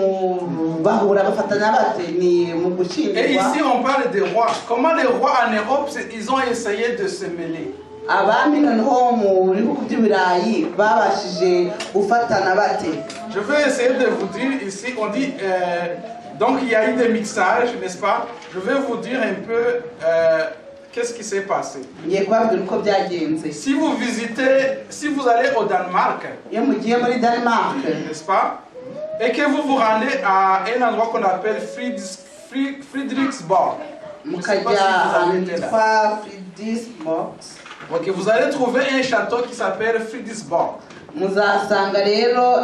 Speaker 3: bahura bafatanya bate ni mu
Speaker 4: Et
Speaker 3: gushingirwa.
Speaker 4: ici on parle des rois. Comment les rois en Europe, ils ont essayé de se mêler?
Speaker 3: Abami noneho mu bihugu by'ibirayi babashije gufatana bate.
Speaker 4: Je vais essayer de vous dire ici, on dit, donc il y a eu des mixages, n'est-ce pas? Je vais vous dire un peu qu'est-ce qui s'est passé.
Speaker 3: Ngiye kubabwira uko byagenze.
Speaker 4: Si vous visitez, si vous allez au Danemark,
Speaker 3: Iyo mugiye muri Denmark
Speaker 4: n'est-ce pas? Et que vous vous rendez à un endroit qu'on appelle Frederiksborg.
Speaker 3: mukajya ahantu hitwa Frederiksborg,
Speaker 4: Ok, vous allez trouver un château qui s'appelle Frederiksborg.
Speaker 3: muzasanga rero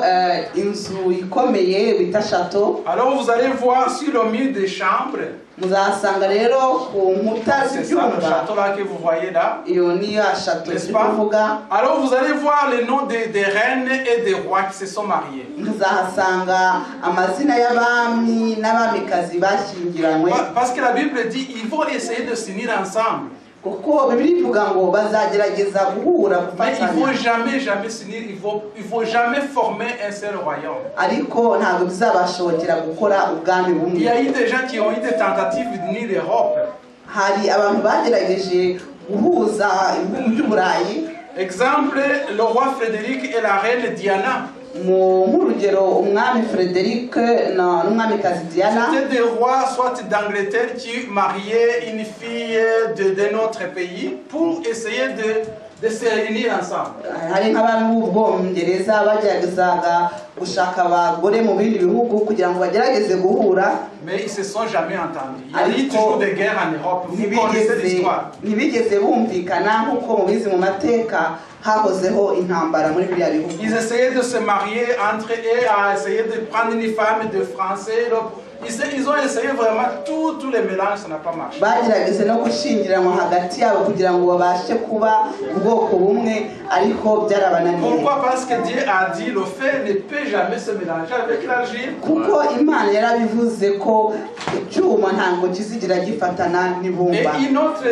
Speaker 3: inzu ikomeye bita chateau.
Speaker 4: Alors vous allez voir sur le mur des chambres,
Speaker 3: Muzasanga rero ku nkuta
Speaker 4: c'est ça le
Speaker 3: z'ibyumba.
Speaker 4: château là que vous voyez là.
Speaker 3: Iyo niyo chateau
Speaker 4: N'est-ce
Speaker 3: turi
Speaker 4: pas?
Speaker 3: kuvuga.
Speaker 4: Alors vous allez voir les noms des reines et des rois qui se sont mariés.
Speaker 3: Muzahasanga amazina y'abami n'abamikazi bashyingiranywe.
Speaker 4: Parce que la Bible dit ils vont essayer de s'unir ensemble.
Speaker 3: Kuko Bibiliya ivuga ngo bazagerageza guhura
Speaker 4: Mais ils ne vont
Speaker 3: gufatanya,
Speaker 4: jamais s'unir, ils vont jamais former un seul royaume.
Speaker 3: ariko ntabwo bizabashobokera gukora ubwami
Speaker 4: Il y
Speaker 3: bumwe.
Speaker 4: a eu des gens qui ont eu des tentatives d'unir l'Europe.
Speaker 3: Hari abantu bagerageje guhuza ibihugu by'uburayi.
Speaker 4: Exemple, le roi Frédéric et la reine Diana.
Speaker 3: Nk'urugero umwami Frederic n'umwamikazi Diana.
Speaker 4: C'était des rois soit d'Angleterre qui mariaient une fille de notre pays pour essayer de se réunir ensemble.
Speaker 3: Hari nk'abami b'Ubwongereza bageragezaga gushaka abagore mu bindi bihugu kugira ngo bagerageze guhura.
Speaker 4: Mais ils ne se sont jamais entendus. Il y a eu toujours des guerres en Europe. Vous connaissez l'histoire.
Speaker 3: Ntibigeze bumvikana nk'uko mubizi mu mateka hahozeho intambara muri biriya bihugu.
Speaker 4: Ils essayaient de se marier entre eux, à essayer de prendre une femme de français. Ils ont essayé vraiment tous les mélanges, ça n'a pas marché.
Speaker 3: Bagerageze no gushyingiranwa hagati yabo kugira ngo babashe kuba ubwoko bumwe, ariko byarabananiye.
Speaker 4: Pourquoi? Parce que Dieu a dit le fer ne peut jamais se mélanger avec l'argile.
Speaker 3: Kuko Imana yarabivuze ko icyuma ntabwo kizigira gifatana
Speaker 4: Et
Speaker 3: n'ibumba.
Speaker 4: un autre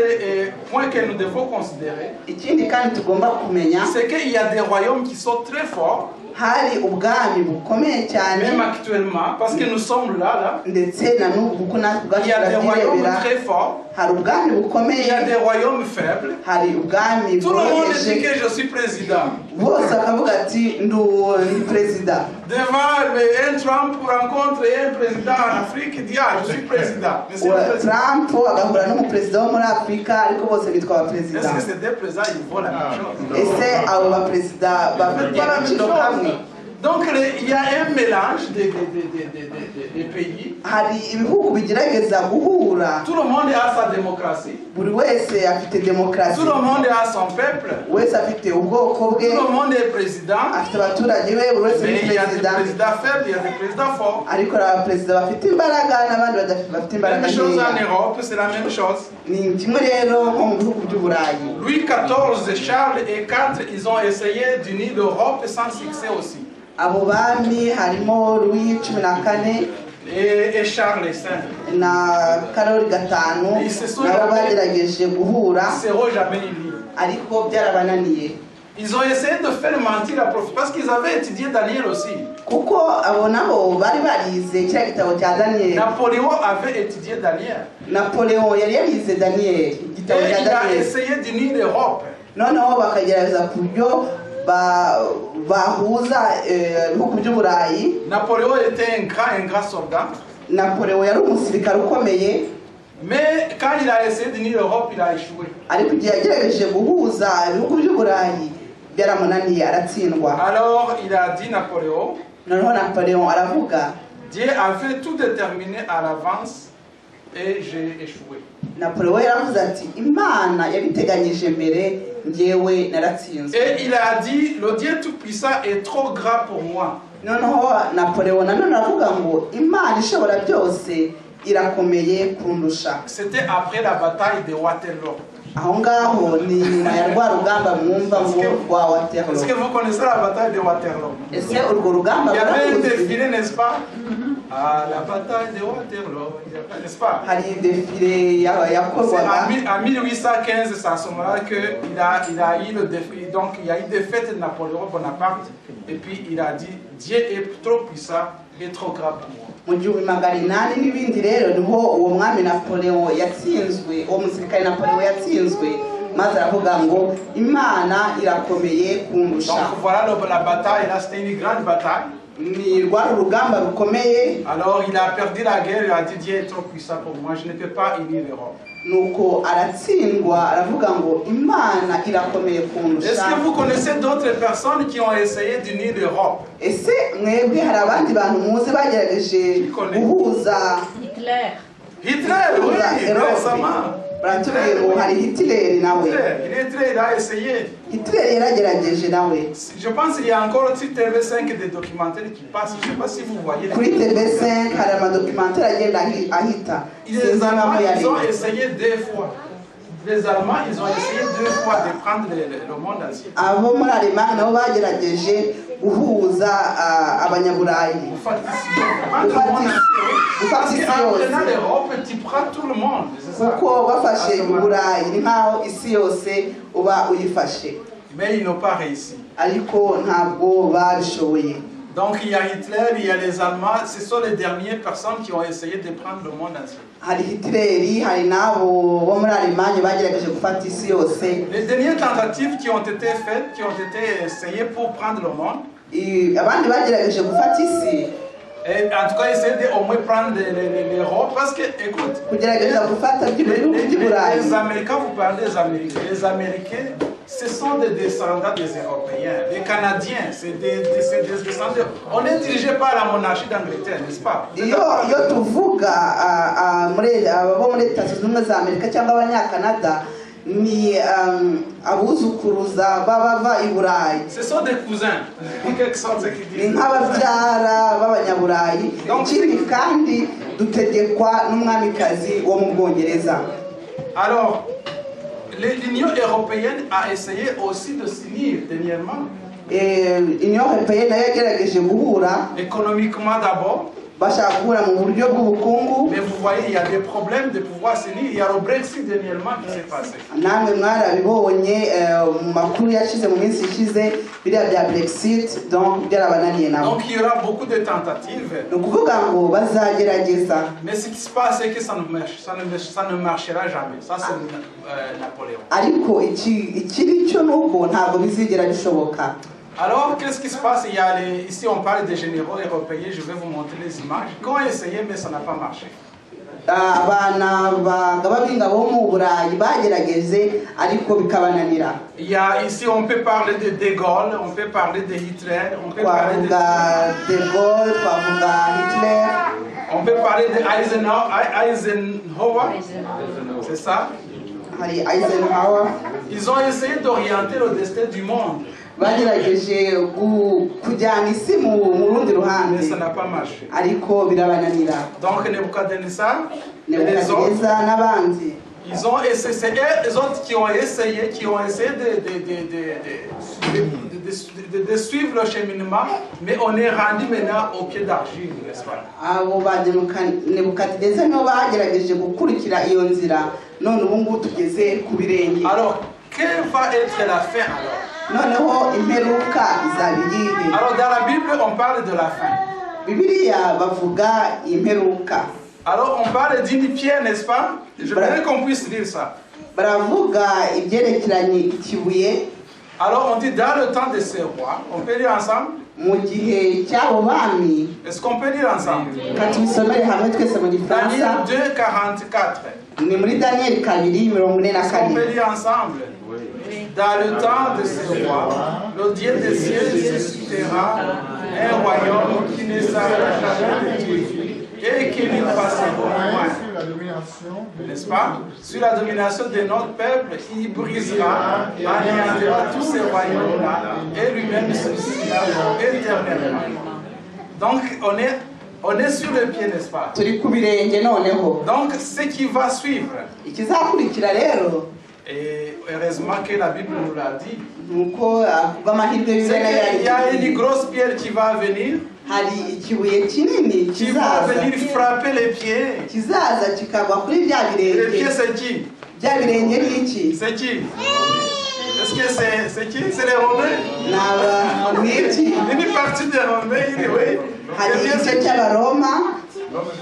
Speaker 4: point que nous devons considérer,
Speaker 3: Ikindi kandi tugomba kumenya,
Speaker 4: c'est qu'il y a des royaumes qui sont très forts,
Speaker 3: hari ubwami bukomeye cyane,
Speaker 4: même actuellement, parce que nous sommes là.
Speaker 3: ndetse na n'ubu kuko natwe
Speaker 4: Il y a des royaumes
Speaker 3: turabyirebera.
Speaker 4: très forts,
Speaker 3: Hari ubwami
Speaker 4: il y a
Speaker 3: bukomeye,
Speaker 4: des royaumes faibles.
Speaker 3: hari ubwami
Speaker 4: Tout le monde dit
Speaker 3: bworoheje.
Speaker 4: que je suis président.
Speaker 3: Bose bakavuga ati ndi perezida.
Speaker 4: Devant un Trump rencontre un président en Afrique, il dit ah, je suis président. Mais c'est le président.
Speaker 3: Trump agahura n'umuperezida wo muri Afurika, ariko bose bitwa abaperezida.
Speaker 4: Est-ce que ces deux présidents ils font la même chose?
Speaker 3: Ese abo baperezida bafite agaciro kamwe?
Speaker 4: Donc il y a un mélange des pays.
Speaker 3: Hari ibihugu bigerageza guhura,
Speaker 4: Tout le monde a sa démocratie.
Speaker 3: buri wese afite demokarasi,
Speaker 4: Tout le monde a son peuple.
Speaker 3: wese afite ubwoko bwe,
Speaker 4: Tout le monde est président.
Speaker 3: afite abaturage be, buri wese
Speaker 4: Mais
Speaker 3: ni
Speaker 4: il y a des
Speaker 3: perezida.
Speaker 4: présidents faibles, il y a des présidents forts.
Speaker 3: Ariko hari abaperezida bafite imbaraga n'abandi bafite
Speaker 4: La
Speaker 3: imbaraga
Speaker 4: même chose en
Speaker 3: nkeya.
Speaker 4: Europe, c'est la même chose.
Speaker 3: Ni kimwe rero nko mu bihugu by'uburayi.
Speaker 4: Louis XIV, Charles et IV, ils ont essayé d'unir l'Europe sans succès aussi.
Speaker 3: abo bami harimo Louis 14
Speaker 4: et Charles V.
Speaker 3: na Karoli gatanu nabo bagerageje guhura
Speaker 4: Ils ne seront jamais unis.
Speaker 3: ariko byarabananiye
Speaker 4: Ils ont essayé de faire mentir la prophétie parce qu'ils avaient étudié Daniel aussi.
Speaker 3: kuko abo nabo bari barize kiriya gitabo cya Daniel.
Speaker 4: Napoléon avait étudié Daniel.
Speaker 3: Napoleon yari yarize Daniel
Speaker 4: Et
Speaker 3: igitabo cya
Speaker 4: il a
Speaker 3: Daniel
Speaker 4: essayé d'unir l'Europe.
Speaker 3: noneho bakagerageza ku buryo bahuza ibihugu by'uburayi.
Speaker 4: Napoléon était un grand soldat.
Speaker 3: Napoleon yari umusirikare ukomeye,
Speaker 4: Mais quand il a essayé d'unir l'Europe, il a échoué.
Speaker 3: ariko igihe yagerageje guhuza ibihugu by'uburayi byaramunaniye aratsindwa.
Speaker 4: Alors il a dit Napoléon,
Speaker 3: Noneho Napoleon aravuga,
Speaker 4: Dieu avait tout déterminé à l'avance et j'ai échoué.
Speaker 3: Napoleon yaravuze ati Imana yabiteganyije mbere njyewe naratsinzwe.
Speaker 4: Et il a dit, le Dieu Tout-Puissant est trop grand pour moi.
Speaker 3: Noneho Napoleon nanone aravuga ngo Imana ishobora byose irakomeye kundusha.
Speaker 4: C'était après la bataille de Waterloo.
Speaker 3: Aho ngaho ni nyuma ya rwa rugamba mwumva ngo rwa Waterloo.
Speaker 4: Est-ce que vous connaissez la bataille de Waterloo?
Speaker 3: Ese urwo rugamba
Speaker 4: Il y avait un
Speaker 3: muraruzi?
Speaker 4: défilé, n'est-ce pas? Ah, la bataille de Waterloo, n'est-ce pas?
Speaker 3: Hari defile
Speaker 4: C'est
Speaker 3: yakorwaga
Speaker 4: en 1815, c'est à ce moment-là qu'il a eu le défi. Donc il y a eu des fêtes de Napoléon Bonaparte. Et puis il a dit, Dieu est trop puissant et trop grand pour moi.
Speaker 3: mu 1800 n'ibindi rero niho uwo mwami Napoleon yatsinzwe, uwo musirikare Napoleon yatsinzwe, maze aravuga ngo Imana irakomeye kundusha.
Speaker 4: Donc voilà la bataille, là c'était une grande bataille.
Speaker 3: Ni rwa rugamba rukomeye.
Speaker 4: Alors il a perdu la guerre, il a dit Dieu est trop puissant pour moi, je ne peux pas unir l'Europe.
Speaker 3: Nuko aratsindwa aravuga ngo Imana irakomeye
Speaker 4: Est-ce
Speaker 3: kundusha.
Speaker 4: que vous connaissez d'autres personnes qui ont essayé d'unir l'Europe?
Speaker 3: Ese mwebwe hari abandi bantu muzi bagerageje guhuza
Speaker 2: Hitler.
Speaker 4: Hitler, oui, récemment.
Speaker 3: baratubwira ngo hari Hitler nawe.
Speaker 4: Hitler, il a essayé.
Speaker 3: Hitler yaragerageje nawe.
Speaker 4: Je pense qu'il y a encore sur TV5 des documentaires qui passent. Je ne sais pas si vous voyez.
Speaker 3: Kuri TV5 hari amadokumentari agenda ahita.
Speaker 4: Les Allemands, ils ont essayé 2 fois. Les Allemands, ils ont essayé 2 fois de prendre le monde entier.
Speaker 3: Abo muri Alemanya nabo bagerageje guhuza abanyaburayi.
Speaker 4: Parce qu'en prenant l'Europe, tu prends tout le monde. C'est ça.
Speaker 3: Kuko bafashe uburayi ni nkaho isi yose uba uyifashe.
Speaker 4: Mais ils n'ont pas réussi.
Speaker 3: Ariko ntabwo babishoboye.
Speaker 4: Donc il y a Hitler, il y a les Allemands. Ce sont les dernières personnes qui ont essayé de prendre le monde entier.
Speaker 3: Hari Hitler, hari nabo bo muri Alemanya bagerageje gufata isi yose.
Speaker 4: Les dernières tentatives qui ont été faites, qui ont été essayées pour prendre le monde,
Speaker 3: Abandi bagerageje gufata isi.
Speaker 4: et en tout cas essayer de au moins prendre l'Europe, parce que, écoute,
Speaker 3: Kugerageza gufata ibihugu by'uburayi.
Speaker 4: les Américains, vous parlez des Américains, les Américains, ce sont des descendants des Européens. Les Canadiens, c'est des descendants. On est dirigé par la monarchie d'Angleterre, n'est-ce pas?
Speaker 3: Iyo tuvuga abo muri Leta Zunze Ubumwe za Amerika cyangwa abanyakanada ni abuzukuruza bava i Burayi.
Speaker 4: Ce sont des cousins, en quelque sorte, ce qu'ils
Speaker 3: Ni
Speaker 4: disent.
Speaker 3: nk'ababyara b'abanyaburayi. Ikindi kandi dutegekwa n'umwamikazi wo mu Bwongereza.
Speaker 4: Alors, l'Union européenne a essayé aussi de s'unir dernièrement,
Speaker 3: Union Européenne nayo yagerageje guhura,
Speaker 4: économiquement d'abord.
Speaker 3: bashaka guhura mu buryo bw'ubukungu.
Speaker 4: Mais vous voyez, il y a des problèmes de pouvoir s'unir. Il y a le Brexit dernièrement qui s'est passé.
Speaker 3: Namwe mwarabibonye mu makuru yashize mu minsi ishize biriya bya Brexit, donc byarabananiye nabo.
Speaker 4: Donc il y aura beaucoup de tentatives.
Speaker 3: Ni ukuvuga ngo bazagerageza.
Speaker 4: Mais ce qui se passe, c'est que ça ne marchera jamais. Ça, c'est Napoléon.
Speaker 3: Ariko ikiri cyo nuko ntabwo bizigera bishoboka.
Speaker 4: Alors, qu'est-ce qui se passe? Ici, on parle des généraux européens. Je vais vous montrer les images. Ils ont essayé, mais ça n'a pas marché.
Speaker 3: Abana bagaba b'ingabo bo mu Burayi bagerageze ariko bikabananira.
Speaker 4: Il y a ici, on peut parler de De Gaulle, on peut parler de Hitler, on peut parler de...
Speaker 3: Twavuga De Gaulle, twavuga Hitler,
Speaker 4: On peut parler de Eisenhower. C'est ça?
Speaker 3: hari Eisenhower.
Speaker 4: Ils ont essayé d'orienter le destin du monde.
Speaker 3: Bagerageje kujyana isi mu rundi
Speaker 4: Mais
Speaker 3: ruhande
Speaker 4: ça n'a pas marché.
Speaker 3: ariko birabananira.
Speaker 4: Donc Nebuchadnezzar et les autres,
Speaker 3: Nebukadneza n'abandi
Speaker 4: ils ont essayé, c'est eux, les autres qui ont essayé de suivre le cheminement, mais on est rendu maintenant au pied d'argile, n'est-ce pas?
Speaker 3: abo ba Nebukadineza nibo bagerageje gukurikira iyo nzira none ubu ngubu tugeze ku birenge.
Speaker 4: Alors, quelle va être la fin alors?
Speaker 3: Noneho imperuka izaba iyihe?
Speaker 4: Alors, dans la Bible, on parle de la fin.
Speaker 3: Bibiliya bavuga imperuka.
Speaker 4: Alors, on parle d'une pierre, n'est-ce pas? Je voudrais qu'on puisse lire ça.
Speaker 3: Baravuga ibyerekeranye ikibuye.
Speaker 4: Alors, on dit dans le temps de ces rois, on peut lire ensemble?
Speaker 3: Mu gihe cy'abo bami.
Speaker 4: Est-ce qu'on peut lire ensemble?
Speaker 3: Katusomere hamwe twese mu
Speaker 4: Daniel
Speaker 3: Gifaransa.
Speaker 4: 2:44.
Speaker 3: Ni muri Daniel 2:44.
Speaker 4: Est-ce qu'on peut lire ensemble? Dans le temps de ces rois, le Dieu des cieux suscitera un royaume qui ne s'arrêtera jamais de Dieu et qui ne passera point. N'est-ce pas? Sur la domination de notre peuple, il brisera, anéantira tous ces royaumes-là et lui-même subsistera éternellement. Donc, on est sur le pied, n'est-ce pas?
Speaker 3: Turi ku birenge noneho.
Speaker 4: Donc, ce qui va suivre,
Speaker 3: Ikizakurikira rero
Speaker 4: et heureusement que la Bible nous l'a dit,
Speaker 3: nuko kubw'amahirwe
Speaker 4: c'est
Speaker 3: y'Imana
Speaker 4: qu'il y a une grosse pierre qui va venir,
Speaker 3: hari ikibuye kinini
Speaker 4: qui va
Speaker 3: kizaza
Speaker 4: venir frapper les pieds.
Speaker 3: kizaza kikagwa kuri bya
Speaker 4: Les pieds,
Speaker 3: birenge.
Speaker 4: c'est qui?
Speaker 3: Bya birenge ni iki?
Speaker 4: C'est qui? Est-ce que c'est qui? C'est les Romains?
Speaker 3: Ni iki?
Speaker 4: Une partie des Romains, oui.
Speaker 3: Hari
Speaker 4: Les pieds,
Speaker 3: igice
Speaker 4: c'est qui?
Speaker 3: cy'Abaroma.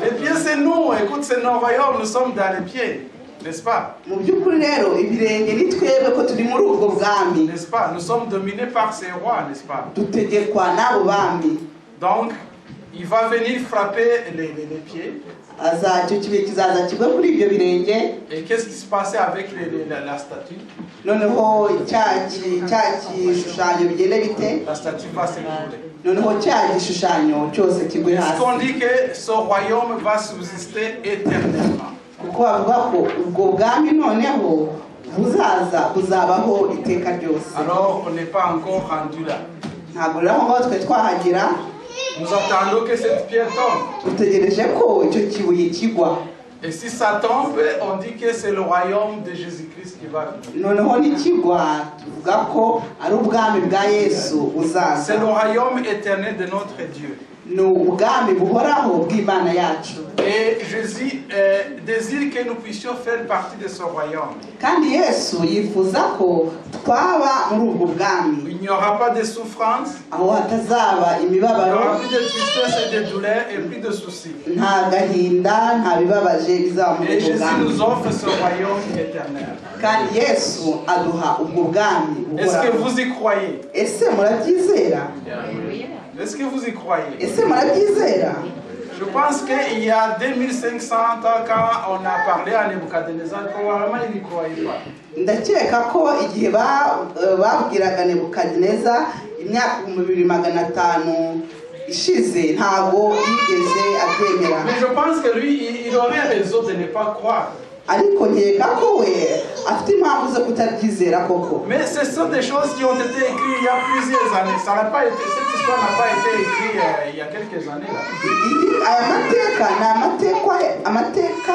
Speaker 4: Les pieds, c'est nous. Écoute, c'est nos royaumes, nous sommes dans les pieds. N'est-ce pas?
Speaker 3: Mu by'ukuri rero ibirenge ni twebwe ko turi muri ubwo bwami
Speaker 4: N'est-ce pas? Nous sommes dominés par ces rois, n'est-ce pas?
Speaker 3: dutegekwa n'abo bami.
Speaker 4: Donc, il va venir frapper les pieds.
Speaker 3: Icyo kibuye kizaza kigwe kuri ibyo birenge.
Speaker 4: Et qu'est-ce qui se passait avec la statue?
Speaker 3: Noneho cya gishushanyo bigenda bite?
Speaker 4: La statue va s'écrouler.
Speaker 3: Noneho cya gishushanyo cyose kigwe
Speaker 4: Est-ce qu'on
Speaker 3: hasi.
Speaker 4: dit que ce royaume va subsister éternellement?
Speaker 3: Kuko bavuga ko ubwo bwami noneho buzaza buzabaho iteka ryose.
Speaker 4: Alors, on n'est pas encore rendu là.
Speaker 3: Ntabwo rero aho ngaho twe twahagera.
Speaker 4: Nous attendons que cette pierre tombe.
Speaker 3: Dutegereje ko icyo kibuye kigwa.
Speaker 4: Et si ça tombe, on dit que c'est le royaume de Jésus-Christ qui va venir.
Speaker 3: Noneho nikigwa tuvuga ko ari ubwami bwa Yesu buzaza.
Speaker 4: C'est le royaume éternel de notre Dieu.
Speaker 3: Ni ubwami buhoraho bw'Imana yacu.
Speaker 4: Et Jésus désire que nous puissions faire partie de ce royaume.
Speaker 3: Kandi Yesu yifuza ko twaba muri ubwo bwami.
Speaker 4: Il n'y aura pas de souffrance,
Speaker 3: Aho hatazaba
Speaker 4: il n'y aura
Speaker 3: imibabaro,
Speaker 4: plus de tristesse et de douleur et plus de soucis.
Speaker 3: nta gahinda, nta bibabaje bizaba muri
Speaker 4: Et
Speaker 3: ubwo
Speaker 4: Jésus
Speaker 3: bwami.
Speaker 4: nous offre ce royaume éternel.
Speaker 3: Kandi Yesu aduha ubwo bwami
Speaker 4: Est-ce que
Speaker 3: buhoraho.
Speaker 4: vous y croyez?
Speaker 3: Ese murabyizera?
Speaker 4: Est-ce que vous y croyez?
Speaker 3: Ese murabyizera?
Speaker 4: Je pense qu'il y a 2500 ans, quand on a parlé à Nebuchadnezzar, probablement il n'y croyait pas.
Speaker 3: Ndakeka ko igihe babwiraga Nebukadineza imyaka 2500 ishize ntabwo yigeze abyemera.
Speaker 4: Mais je pense que lui, il aurait raison de ne pas croire.
Speaker 3: Ariko nkeka ko we afite impamvu zo kutabyizera koko.
Speaker 4: Mais ce sont des choses qui ont été écrites il y a plusieurs années. Ça n'a pas été, cette histoire n'a pas été écrite il y a quelques années. Là.
Speaker 3: Aya amateka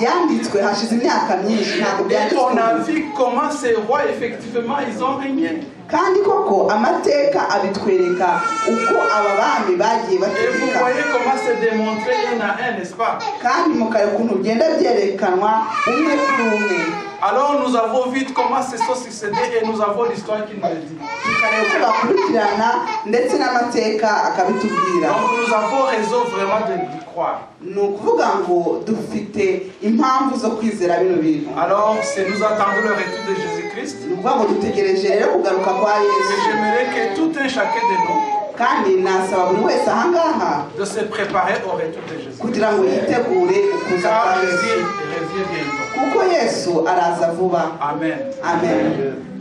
Speaker 3: yanditswe hashize imyaka myinshi ntabwo
Speaker 4: Et on a
Speaker 3: byanditswe.
Speaker 4: vu comment ces rois, effectivement, ils ont régné.
Speaker 3: Kandi koko amateka abitwereka uko aba bami bagiye
Speaker 4: Et vous
Speaker 3: bategeka.
Speaker 4: voyez comment c'est démontré un à un, n'est-ce pas?
Speaker 3: Kandi mukareba ukuntu bigenda byerekanwa umwe kuri umwe.
Speaker 4: Alors nous avons vu comment ces choses succédaient et nous avons l'histoire qui nous le dit.
Speaker 3: Tukareba uko bakurikirana ndetse n'amateka akabitubwira.
Speaker 4: Donc nous avons raison vraiment d'y croire.
Speaker 3: Ni ukuvuga ngo dufite impamvu zo kwizera bino bintu.
Speaker 4: Alors nous attendons le retour de Jésus-Christ.
Speaker 3: Ni ukuvuga ngo dutegereje rero kugaruka kwa
Speaker 4: Et
Speaker 3: Yesu.
Speaker 4: j'aimerais que tout un chacun de nous
Speaker 3: Kandi nasaba buri wese ahangaha
Speaker 4: de se préparer au retour de Jésus.
Speaker 3: kugira ngo yitegure ukuza
Speaker 4: Car
Speaker 3: kwa
Speaker 4: Jésus
Speaker 3: Yesu.
Speaker 4: revient bientôt.
Speaker 3: Kuko Yesu araza vuba.
Speaker 4: Amen.
Speaker 3: Amen.